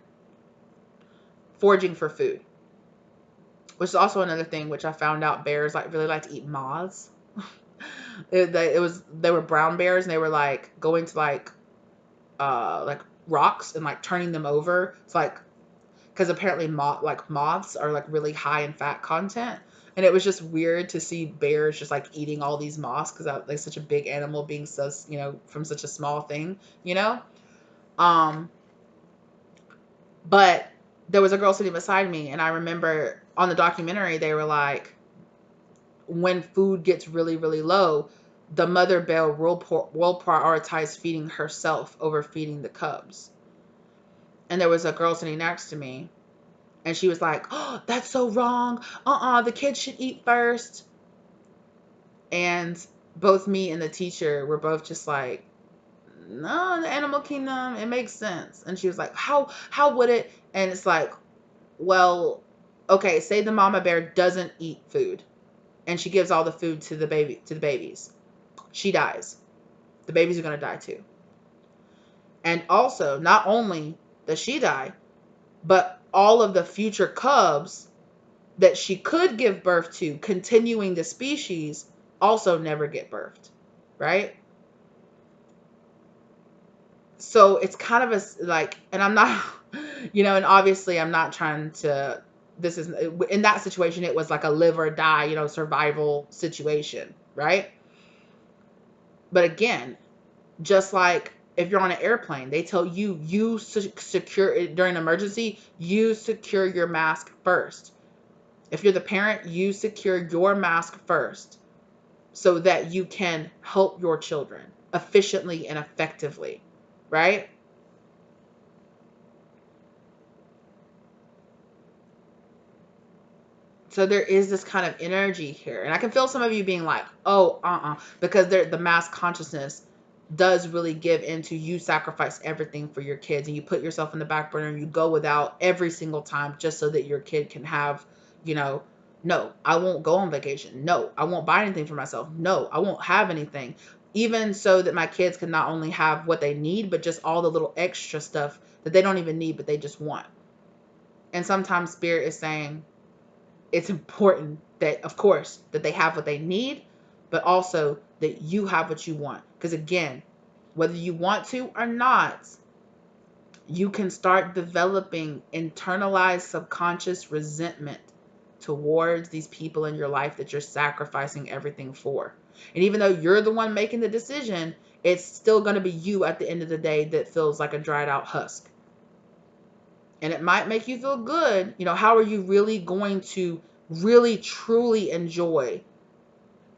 foraging for food. Which is also another thing which I found out, bears really like to eat moths. They were brown bears, and they were like going to like rocks and like turning them over. It's like, because apparently moths are like really high in fat content. And it was just weird to see bears just like eating all these moths, because like such a big animal being so, from such a small thing, But there was a girl sitting beside me, and I remember on the documentary, they were like, when food gets really, really low, the mother bear will prioritize feeding herself over feeding the cubs. And there was a girl sitting next to me, and she was like, oh, that's so wrong. The kids should eat first. And both me and the teacher were both just like, no, in the animal kingdom, it makes sense. And she was like, how would it? And it's like, well, okay, say the mama bear doesn't eat food and she gives all the food to the babies. She dies. The babies are going to die too. And also, not only does she die, but all of the future cubs that she could give birth to, continuing the species, also never get birthed, right? So it's kind of and I'm not, and obviously I'm not trying to, this is, in that situation, it was like a live or die, survival situation, right? But again, just like if you're on an airplane, they tell you secure, during an emergency, you secure your mask first. If you're the parent, you secure your mask first so that you can help your children efficiently and effectively, right? So there is this kind of energy here. And I can feel some of you being like, oh, because the mass consciousness does really give into, you sacrifice everything for your kids and you put yourself in the back burner and you go without every single time just so that your kid can have, no, I won't go on vacation. No, I won't buy anything for myself. No, I won't have anything. Even so that my kids can not only have what they need, but just all the little extra stuff that they don't even need, but they just want. And sometimes Spirit is saying, it's important that, of course, that they have what they need, but also that you have what you want. Because again, whether you want to or not, you can start developing internalized subconscious resentment towards these people in your life that you're sacrificing everything for. And even though you're the one making the decision, it's still going to be you at the end of the day that feels like a dried out husk. And it might make you feel good. You know, how are you really going to really truly enjoy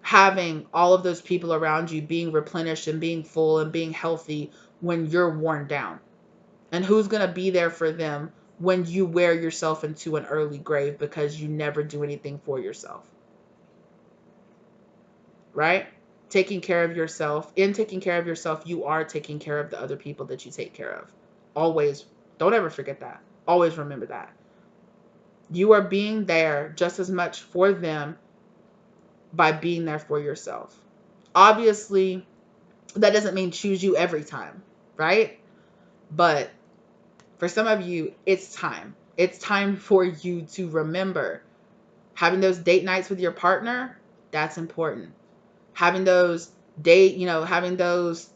having all of those people around you being replenished and being full and being healthy when you're worn down? And who's going to be there for them when you wear yourself into an early grave because you never do anything for yourself? Right? Taking care of yourself. In taking care of yourself, you are taking care of the other people that you take care of. Always. Don't ever forget that. Always remember that. You are being there just as much for them by being there for yourself. Obviously, that doesn't mean choose you every time, right? But for some of you, it's time. It's time for you to remember having those date nights with your partner. That's important. Having those having those,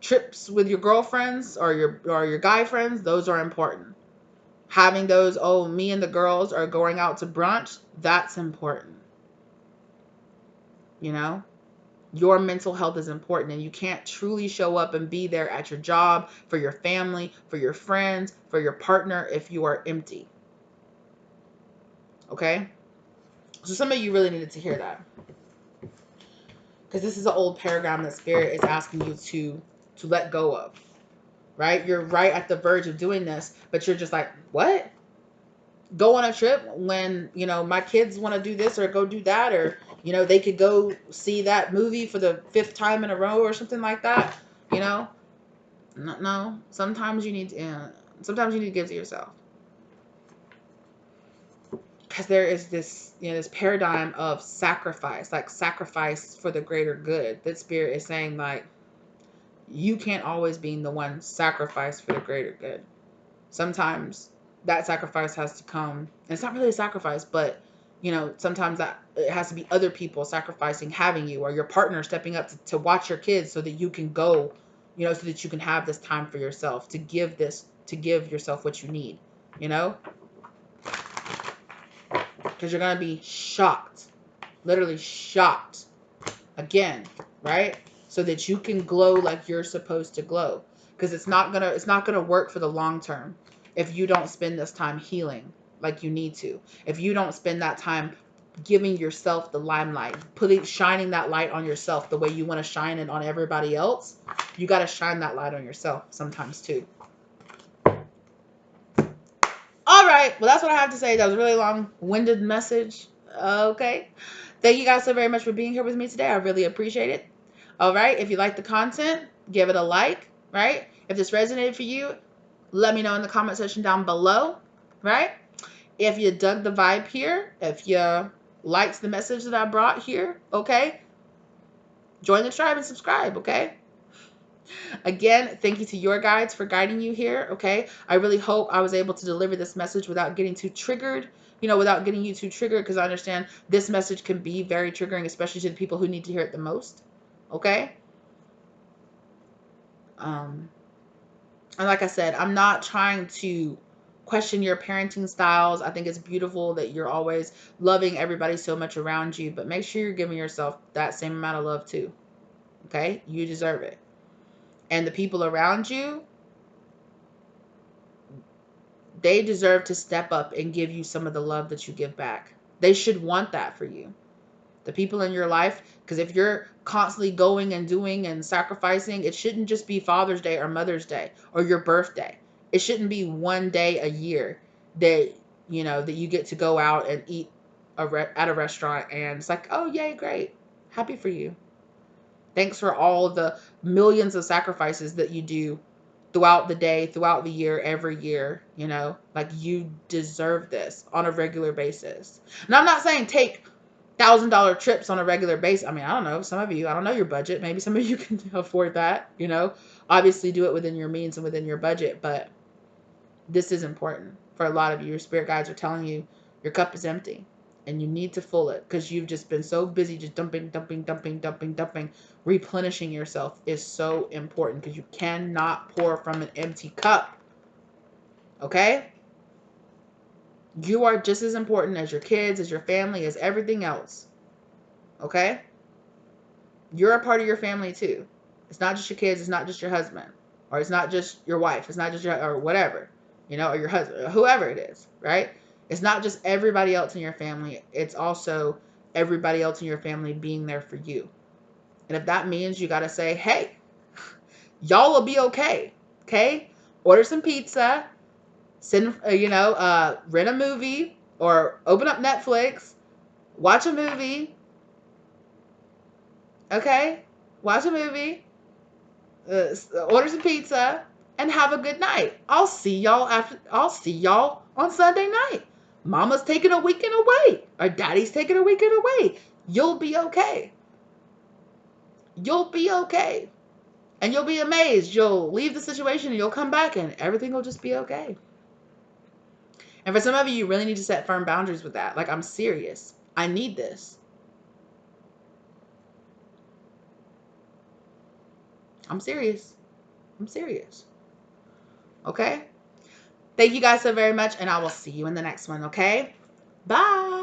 trips with your girlfriends or your guy friends. Those are important. Having those, oh, me and the girls are going out to brunch. That's important. Your mental health is important, and you can't truly show up and be there at your job, for your family, for your friends, for your partner if you are empty. Okay? So some of you really needed to hear that, because this is an old paradigm that Spirit is asking you to let go of, right? You're right at the verge of doing this, but you're just like, what? Go on a trip when, my kids want to do this or go do that, or, they could go see that movie for the 5th time in a row or something like that, No. Sometimes you need to give to yourself. Because there is this paradigm of sacrifice, like sacrifice for the greater good. That Spirit is saying, like, you can't always be the one sacrificed for the greater good. Sometimes that sacrifice has to come, and it's not really a sacrifice, but sometimes that it has to be other people sacrificing having you, or your partner stepping up to watch your kids so that you can go, so that you can have this time for yourself, to give yourself what you need, because you're going to be shocked, literally shocked again, right? So that you can glow like you're supposed to glow, because it's not going to work for the long term if you don't spend this time healing like you need to. If you don't spend that time giving yourself the limelight, shining that light on yourself the way you want to shine it on everybody else, you got to shine that light on yourself sometimes too. All right. Well, that's what I have to say. That was a really long-winded message. Okay. Thank you guys so very much for being here with me today. I really appreciate it. All right. If you like the content, give it a like, right? If this resonated for you, let me know in the comment section down below, right? If you dug the vibe here, if you liked the message that I brought here, okay? Join the tribe and subscribe, okay? Again, thank you to your guides for guiding you here, okay? I really hope I was able to deliver this message without getting too triggered, without getting you too triggered, because I understand this message can be very triggering, especially to the people who need to hear it the most, okay? And like I said, I'm not trying to question your parenting styles. I think it's beautiful that you're always loving everybody so much around you, but make sure you're giving yourself that same amount of love too, okay? You deserve it. And the people around you, they deserve to step up and give you some of the love that you give back. They should want that for you. The people in your life, because if you're constantly going and doing and sacrificing, it shouldn't just be Father's Day or Mother's Day or your birthday. It shouldn't be one day a year that, that you get to go out and eat at a restaurant and it's like, oh, yay, great. Happy for you. Thanks for all the millions of sacrifices that you do throughout the day, throughout the year, every year, like you deserve this on a regular basis. And I'm not saying take $1,000 trips on a regular basis. I mean, I don't know. Some of you, I don't know your budget. Maybe some of you can afford that, obviously do it within your means and within your budget. But this is important for a lot of you. Your spirit guides are telling you your cup is empty and you need to fill it because you've just been so busy just dumping. Replenishing yourself is so important because you cannot pour from an empty cup. Okay? You are just as important as your kids, as your family, as everything else. Okay? You're a part of your family too. It's not just your kids, it's not just your husband, or it's not just your wife, it's not just your, or whatever, or your husband, or whoever it is, right? It's not just everybody else in your family, it's also everybody else in your family being there for you. And if that means you got to say, hey, y'all will be okay. Okay? Order some pizza, send, rent a movie or open up Netflix, watch a movie. Okay? Watch a movie, order some pizza, and have a good night. I'll see y'all on Sunday night. Mama's taking a weekend away, or daddy's taking a weekend away. You'll be okay. You'll be okay. And you'll be amazed. You'll leave the situation and you'll come back and everything will just be okay. And for some of you, you really need to set firm boundaries with that. Like, I'm serious. I need this. I'm serious. I'm serious. Okay? Thank you guys so very much, and I will see you in the next one, okay? Bye.